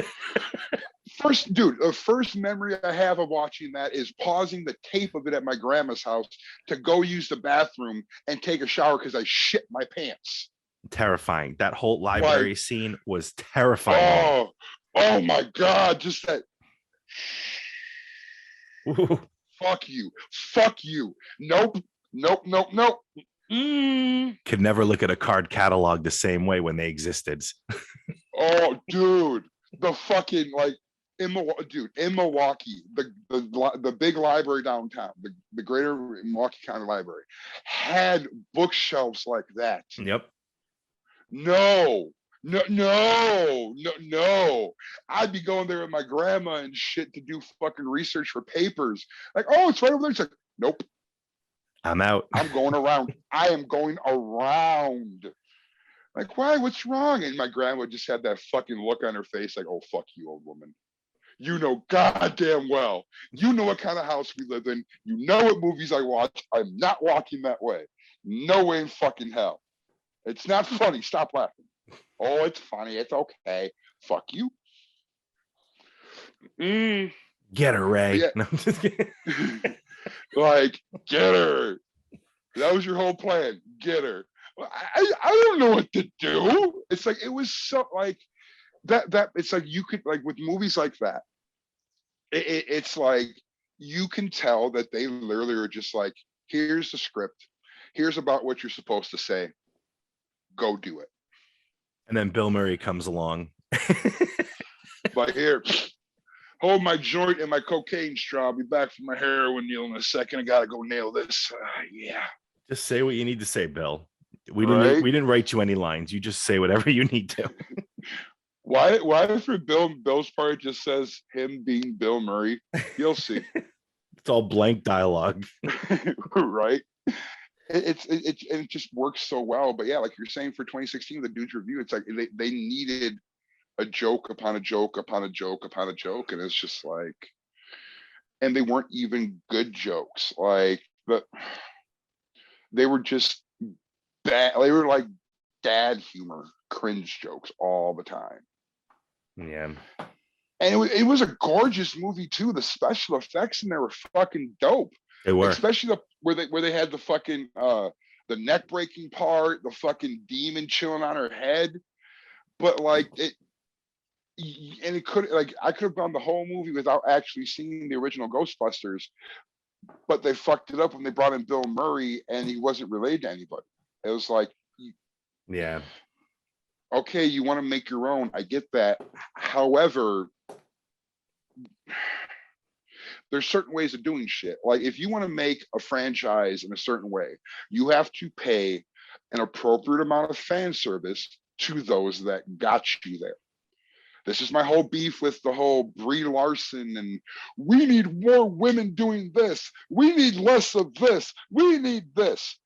first memory I have of watching that is pausing the tape of it at my grandma's house to go use the bathroom and take a shower because I shit my pants. Terrifying. That whole library scene was terrifying. Oh my God. Just that. Fuck you. Nope. Could never look at a card catalog the same way when they existed. Oh, dude. The fucking, like, in Milwaukee, the big library downtown, the greater Milwaukee County Library, had bookshelves like that. Yep. No, No. I'd be going there with my grandma and shit to do fucking research for papers. Like, oh, it's right over there. It's like, nope. I'm out. I'm going around. I am going around. Like, why? What's wrong? And my grandma just had that fucking look on her face, like, oh, fuck you, old woman. You know goddamn well. You know what kind of house we live in. You know what movies I watch. I'm not walking that way. No way in fucking hell. It's not funny. Stop laughing. Oh, it's funny. It's okay. Fuck you. Get her, Ray. Yeah. No, I'm just kidding. Like, get her. That was your whole plan. Get her. I don't know what to do. It's like, it was so like that it's like you could, like, with movies like that, it's like you can tell that they literally are just like, here's the script, here's about what you're supposed to say, go do it. And then Bill Murray comes along. Like, here, hold my joint and my cocaine straw. I'll be back for my heroin deal in a second. I gotta go nail this. Yeah. Just say what you need to say, Bill. We didn't write you any lines. You just say whatever you need to. Why for Bill's part it just says him being Bill Murray? You'll see. It's all blank dialogue. Right? It just works so well. But yeah, like you're saying, for 2016, the Dude's Review, it's like they needed a joke upon a joke upon a joke upon a joke, and it's just like, and they weren't even good jokes. Like, but they were just bad. They were like dad humor, cringe jokes all the time. Yeah. And it was a gorgeous movie too. The special effects in there were fucking dope. They were, especially where they had the fucking the neck breaking part, the fucking demon chilling on her head. But like it could, like, I could have gone the whole movie without actually seeing the original Ghostbusters, but they fucked it up when they brought in Bill Murray and he wasn't related to anybody. It was like, yeah, okay, you want to make your own, I get that. However, there's certain ways of doing shit. Like, if you want to make a franchise in a certain way, you have to pay an appropriate amount of fan service to those that got you there. This is my whole beef with the whole Brie Larson and we need more women doing this. We need less of this. We need this.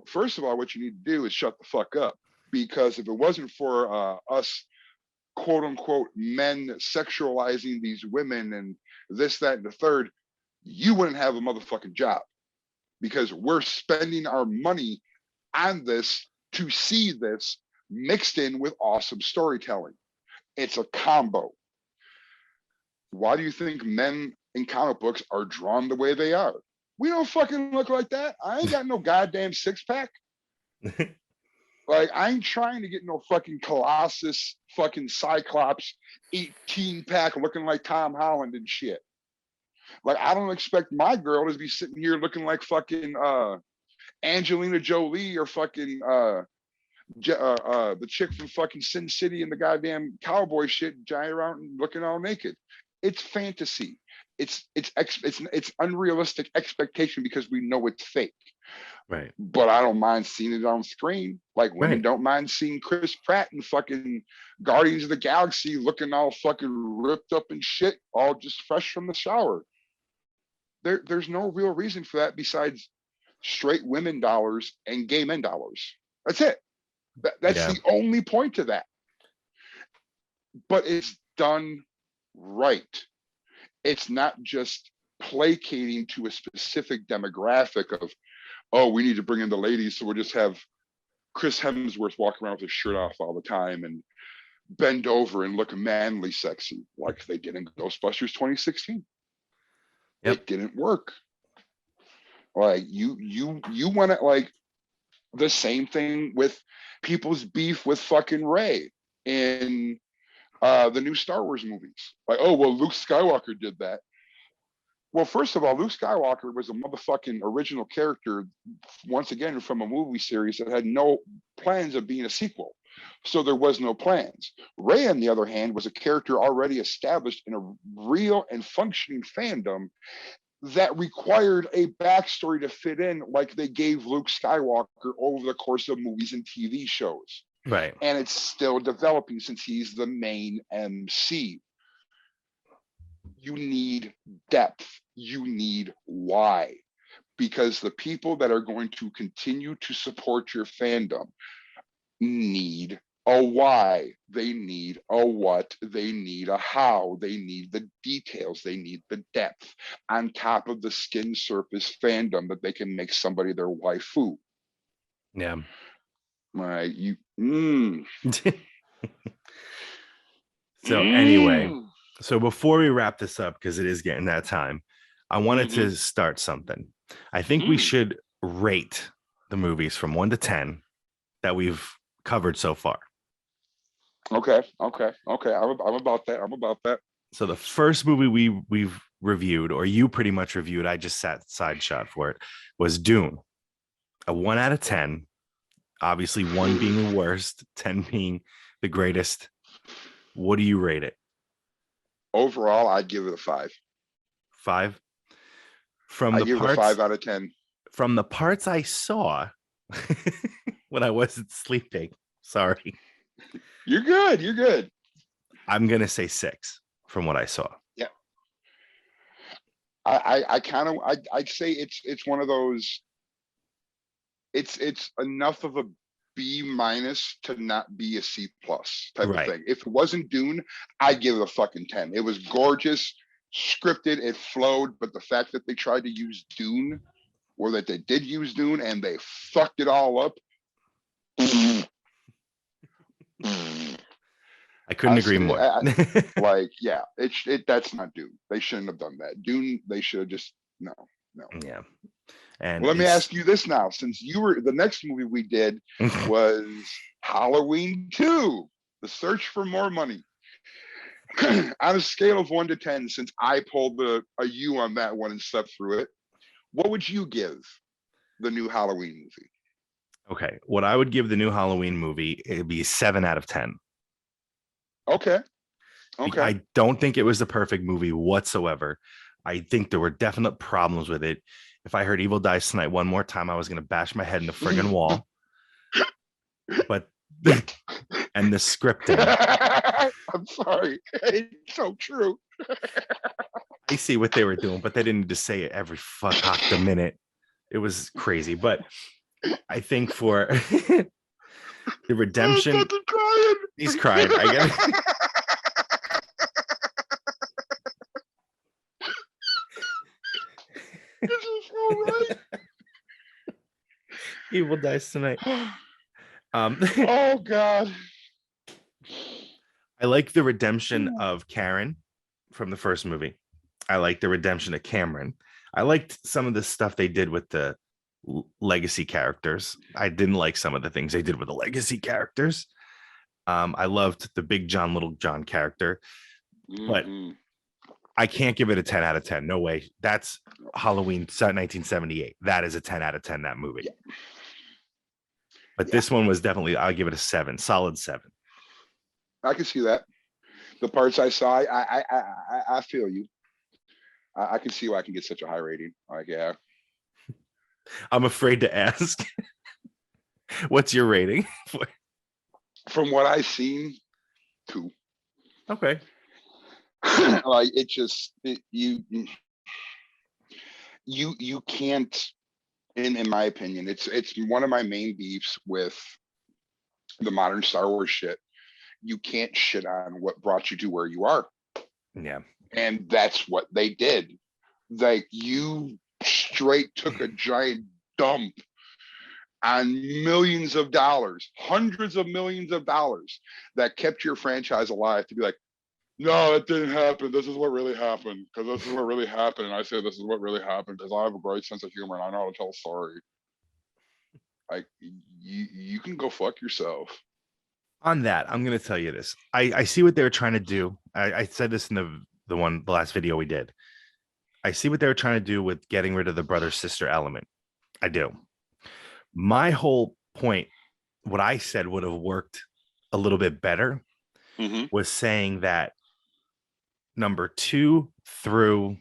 First of all, what you need to do is shut the fuck up, because if it wasn't for us, quote unquote, men sexualizing these women and this, that, and the third, you wouldn't have a motherfucking job, because we're spending our money on this to see this mixed in with awesome storytelling. It's a combo. Why do you think men in comic books are drawn the way they are? We don't fucking look like that. I ain't got no goddamn six pack. Like, I ain't trying to get no fucking Colossus, fucking Cyclops 18 pack looking like Tom Holland and shit. Like, I don't expect my girl to be sitting here looking like fucking Angelina Jolie or fucking the chick from fucking Sin City and the goddamn cowboy shit, giant around and looking all naked. It's fantasy. It's unrealistic expectation because we know it's fake. Right. But I don't mind seeing it on screen. Like, women don't mind seeing Chris Pratt and fucking Guardians of the Galaxy looking all fucking ripped up and shit, all just fresh from the shower. There's no real reason for that besides straight women dollars and gay men dollars. That's it. That's the only point to that. But it's done right. It's not just placating to a specific demographic of, oh, we need to bring in the ladies, so we'll just have Chris Hemsworth walk around with his shirt off all the time and bend over and look manly sexy like they did in Ghostbusters 2016. It didn't work. Like, you want to, like, the same thing with people's beef with fucking Rey in the new Star Wars movies. Like, oh, well, Luke Skywalker did that. Well, first of all, Luke Skywalker was a motherfucking original character, once again, from a movie series that had no plans of being a sequel. So there was no plans. Rey, on the other hand, was a character already established in a real and functioning fandom that required a backstory to fit in, like they gave Luke Skywalker over the course of movies and TV shows. Right. And it's still developing since he's the main MC. You need depth. You need why. Because the people that are going to continue to support your fandom need a why, they need a what, they need a how, they need the details, they need the depth on top of the skin surface fandom that they can make somebody their waifu. Yeah. Right. So anyway, so before we wrap this up, because it is getting that time, I wanted to start something. I think we should rate the movies from 1 to 10 that we've covered so far. Okay. I'm about that. So the first movie we've reviewed, or you pretty much reviewed, I just sat side shot for it, was Dune. A 1 out of 10. Obviously, 1 being the worst, 10 being the greatest. What do you rate it? Overall, I'd give it a 5. 5? I give it a 5 out of 10. From the parts I saw when I wasn't sleeping. Sorry. You're good. I'm gonna say 6 from what I saw. Yeah. I'd say it's one of those. It's enough of a B- to not be a C+ type of thing. If it wasn't Dune, I'd give it a fucking 10. It was gorgeous, scripted, it flowed, but the fact that they tried to use Dune, or that they did use Dune and they fucked it all up. I couldn't agree more. That's not Dune. They shouldn't have done that. Dune, they should have just no. Yeah. And let me ask you this now, since you were the next movie we did was Halloween 2, The Search for More Money. On a scale of 1 to 10, since I pulled a U on that one and slept through it, what would you give the new Halloween movie? Okay, what I would give the new Halloween movie, it'd be 7 out of 10. Okay. I don't think it was the perfect movie whatsoever. I think there were definite problems with it. If I heard Evil Dies Tonight one more time, I was going to bash my head in the friggin' wall. But and the scripting. I'm sorry. It's so true. I see what they were doing, but they didn't need to say it every fuck the minute. It was crazy. But I think for the redemption, he's crying. I guess. This is so right. Evil Dies Tonight. Oh God. I like the redemption of Karen from the first movie. I like the redemption of Cameron. I liked some of the stuff they did with the legacy characters. I didn't like some of the things they did with the legacy characters. I loved the Big John, Little John character, but I can't give it a 10 out of 10. No way. That's Halloween 1978. That is a 10 out of 10, that movie. Yeah. But this one was definitely, I'll give it a 7, solid 7. I can see that. The parts I saw, I feel you. I can see why I can get such a high rating. Like, yeah. I'm afraid to ask. What's your rating? From what I've seen, 2. Okay. Like you can't, in my opinion, it's one of my main beefs with the modern Star Wars shit. You can't shit on what brought you to where you are. Yeah. And that's what they did. Like, you straight took a giant dump on millions of dollars, hundreds of millions of dollars that kept your franchise alive to be like, no, it didn't happen. This is what really happened. Because this is what really happened. And I say this is what really happened because I have a great sense of humor and I know how to tell a story. Like, you can go fuck yourself. On that, I'm going to tell you this. I see what they were trying to do. I said this in the last video we did. I see what they were trying to do with getting rid of the brother-sister element. I do. My whole point, what I said would have worked a little bit better, was saying that number 2 through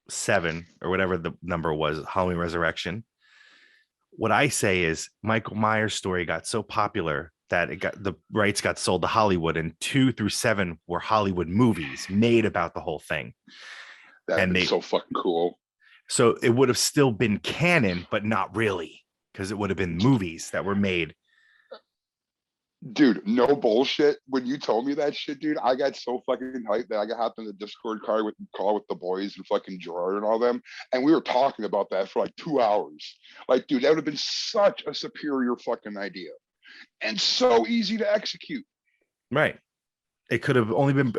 7, or whatever the number was, Halloween Resurrection. What I say is Michael Myers' story got so popular that the rights got sold to Hollywood, and 2 through 7 were Hollywood movies made about the whole thing. That's so fucking cool. So it would have still been canon, but not really, because it would have been movies that were made. Dude, no bullshit. When you told me that shit, dude, I got so fucking hyped that I got hopped in the Discord call with the boys and fucking Gerard and all them, and we were talking about that for like 2 hours. Like, dude, that would have been such a superior fucking idea, and so easy to execute. Right. It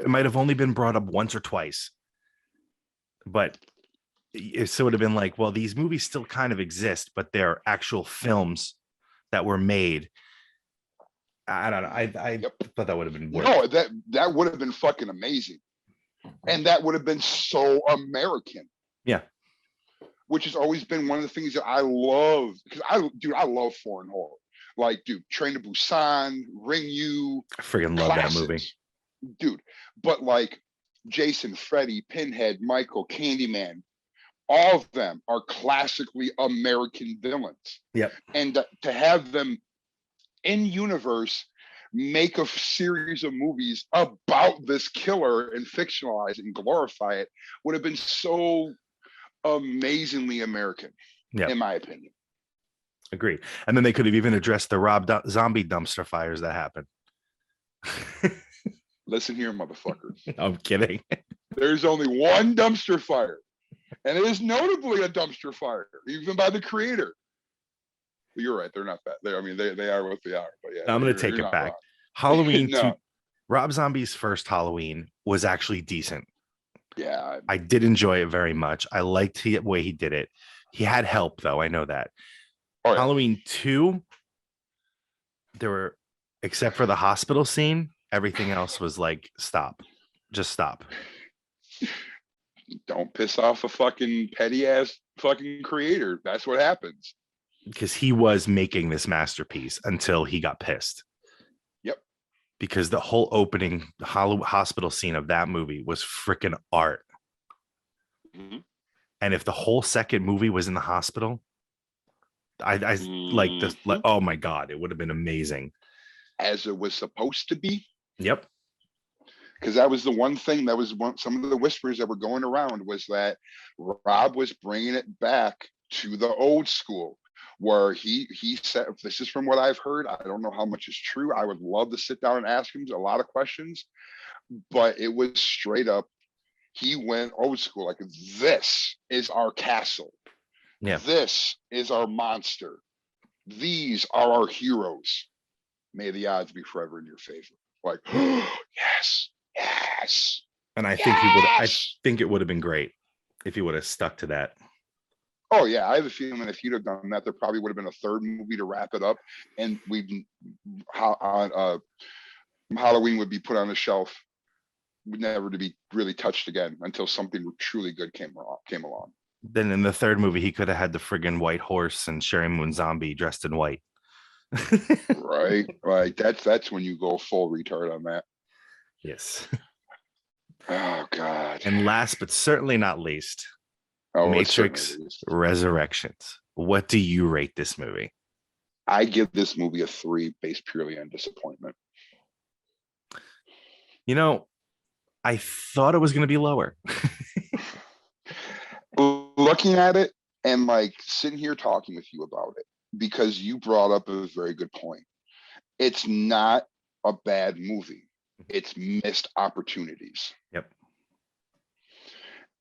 might have only been brought up once or twice, but it would have been like, well, these movies still kind of exist, but they're actual films that were made. I don't know. I thought that would have been worth. No, that would have been fucking amazing. And that would have been so American. Yeah. Which has always been one of the things that I love. Because I love foreign horror. Like, dude, Train to Busan, Ring You. I freaking love that movie. Dude. But like Jason, Freddy, Pinhead, Michael, Candyman, all of them are classically American villains. Yep. And to have them in universe make a series of movies about this killer and fictionalize it and glorify it would have been so amazingly American, in my opinion. Agreed. And then they could have even addressed the zombie dumpster fires that happened. Listen here, motherfuckers. I'm kidding. There's only one dumpster fire, and it is notably a dumpster fire, even by the creator. You're right. They're not that. They are what they are. But yeah, I'm going to take it back. Wrong. Halloween 2, Rob Zombie's first Halloween was actually decent. Yeah. I did enjoy it very much. I liked the way he did it. He had help, though. I know that. Oh, yeah. Halloween 2, there were, except for the hospital scene, everything else was like, stop. Just stop. Don't piss off a fucking petty ass fucking creator. That's what happens. Because he was making this masterpiece until he got pissed. Yep. Because the whole opening hospital scene of that movie was freaking art. Mm-hmm. And if the whole second movie was in the hospital, I like this. Like, oh my God, it would have been amazing. As it was supposed to be. Yep. Because that was the one thing that was some of the whispers that were going around was that Rob was bringing it back to the old school. Where he said, this is from what I've heard, I don't know how much is true. I would love to sit down and ask him a lot of questions, but it was straight up, he went old school, like, this is our castle. Yeah. This is our monster. These are our heroes. May the odds be forever in your favor. Like, yes. And I think it would have been great if he would have stuck to that. Oh yeah, I have a feeling that if you'd have done that, there probably would have been a third movie to wrap it up, and Halloween would be put on the shelf, never to be really touched again until something truly good came along. Then in the third movie, he could have had the friggin' white horse and Sherry Moon Zombie dressed in white. Right. That's when you go full retard on that. Yes. Oh God. And last but certainly not least. Matrix Resurrections. What do you rate this movie? I give this movie a 3 based purely on disappointment. You know, I thought it was going to be lower. Looking at it and like sitting here talking with you about it, because you brought up a very good point. It's not a bad movie. It's missed opportunities. Yep.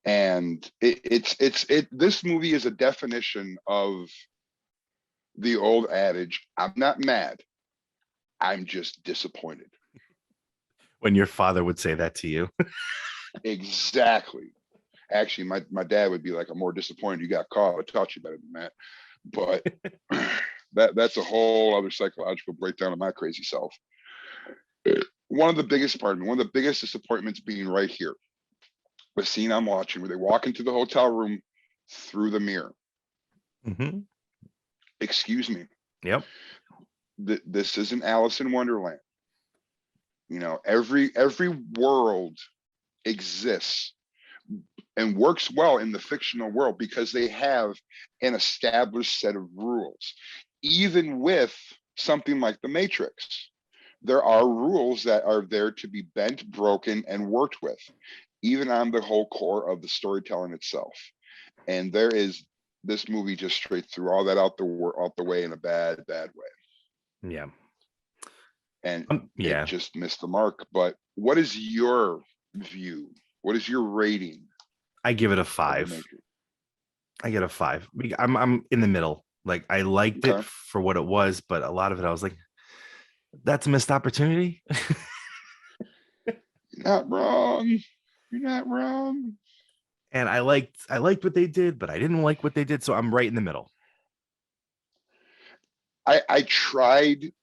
And this movie is a definition of the old adage, I'm not mad, I'm just disappointed. When your father would say that to you. Exactly. Actually, my dad would be like, I'm more disappointed you got caught. I taught you better than that. But that's a whole other psychological breakdown of my crazy self. One of the biggest disappointments being right here. The scene I'm watching where they walk into the hotel room through the mirror. Mm-hmm. Excuse me. Yep. This isn't Alice in Wonderland. You know, every world exists and works well in the fictional world because they have an established set of rules. Even with something like The Matrix, there are rules that are there to be bent, broken, and worked with, even on the whole core of the storytelling itself. And there is this movie just straight threw all that out the way in a bad way. Yeah. And yeah, it just missed the mark. But what is your view? What is your rating? I give it a 5. I get a 5. I'm in the middle. Like, I liked it for what it was, but a lot of it I was like, that's a missed opportunity. You're not wrong. You're not wrong. And I liked what they did, but I didn't like what they did, so I'm right in the middle. I tried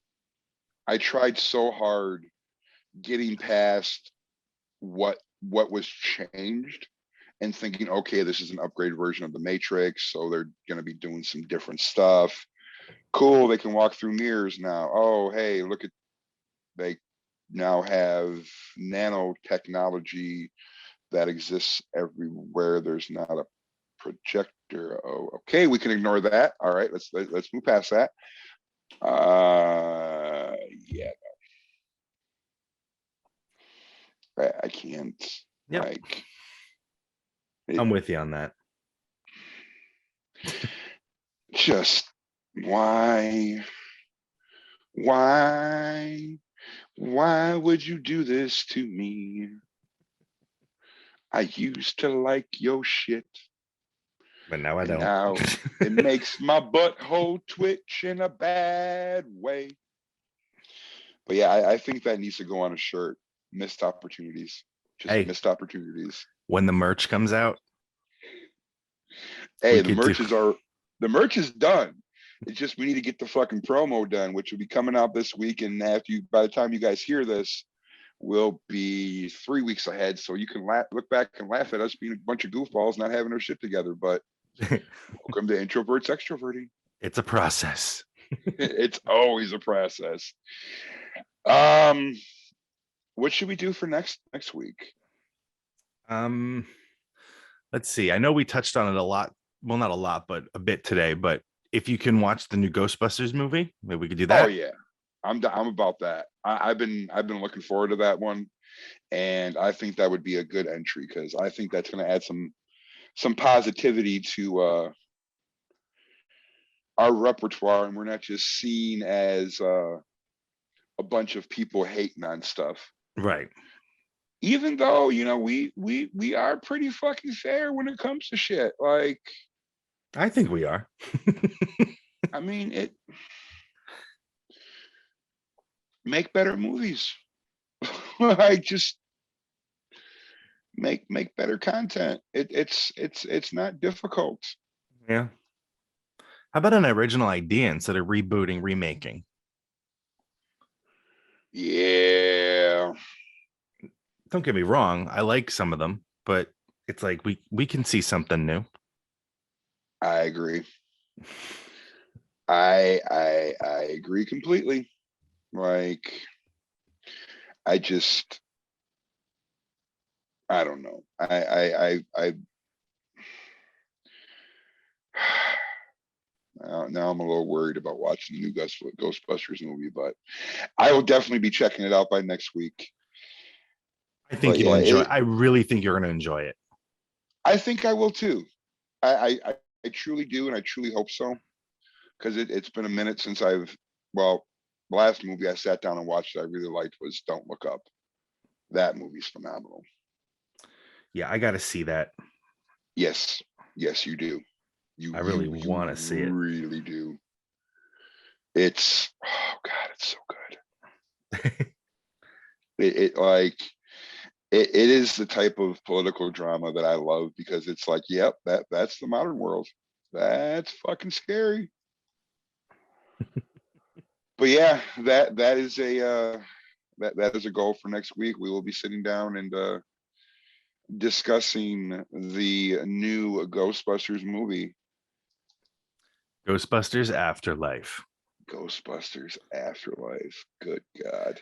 so hard getting past what was changed and thinking, okay, this is an upgraded version of the Matrix, so they're going to be doing some different stuff. Cool, they can walk through mirrors now. Oh, hey, look at, they now have nanotechnology that exists everywhere. There's not a projector. Oh, okay, we can ignore that. All right, let's move past that. Yeah, I can't. Yep. Like, I'm with you on that. Just why would you do this to me? I used to like your shit, but now I don't. Now it makes my butthole twitch in a bad way. But yeah, I think that needs to go on a shirt. Missed opportunities. Just missed opportunities. When the merch comes out. Hey, the merch is done. It's just we need to get the fucking promo done, which will be coming out this week. And by the time you guys hear this, we'll be 3 weeks ahead. So you can look back and laugh at us being a bunch of goofballs not having our shit together. But welcome to Introverts Extroverting. It's a process. It's always a process. What should we do for next week? Let's see. I know we touched on it a lot. Well, not a lot, but a bit today. But if you can watch the new Ghostbusters movie, maybe we could do that. Oh yeah, I'm about that. I've been looking forward to that one, and I think that would be a good entry because I think that's going to add some positivity to our repertoire, and we're not just seen as a bunch of people hating on stuff. Right. Even though, we are pretty fucking fair when it comes to shit. Like, I think we are. I mean, make better movies. Like, just make better content. It's not difficult. Yeah. How about an original idea instead of rebooting, remaking? Yeah. Don't get me wrong. I like some of them, but it's like we can see something new. I agree. I agree completely. Like, I don't know. Now I'm a little worried about watching the new Ghostbusters movie, but I will definitely be checking it out by next week. I think you'll enjoy it. I really think you're going to enjoy it. I think I will too. I truly do, and I truly hope so, because it's been a minute since the last movie I sat down and watched that I really liked was Don't Look Up. That movie's phenomenal. Yeah, I got to see that. Yes, you do. I really want to see it. Really do. It's, oh God, it's so good. It is the type of political drama that I love because it's like, yep, that's the modern world. That's fucking scary. But yeah, that is a goal for next week. We will be sitting down and discussing the new Ghostbusters movie. Ghostbusters Afterlife. Ghostbusters Afterlife. Good God.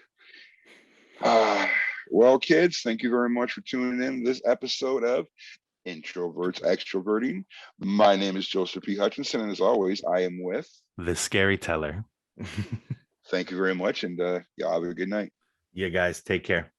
Well, kids, thank you very much for tuning in to this episode of Introverts Extroverting. My name is Joseph P. Hutchinson, and as always, I am with the Scary Teller. Thank you very much, and y'all have a good night. You guys take care.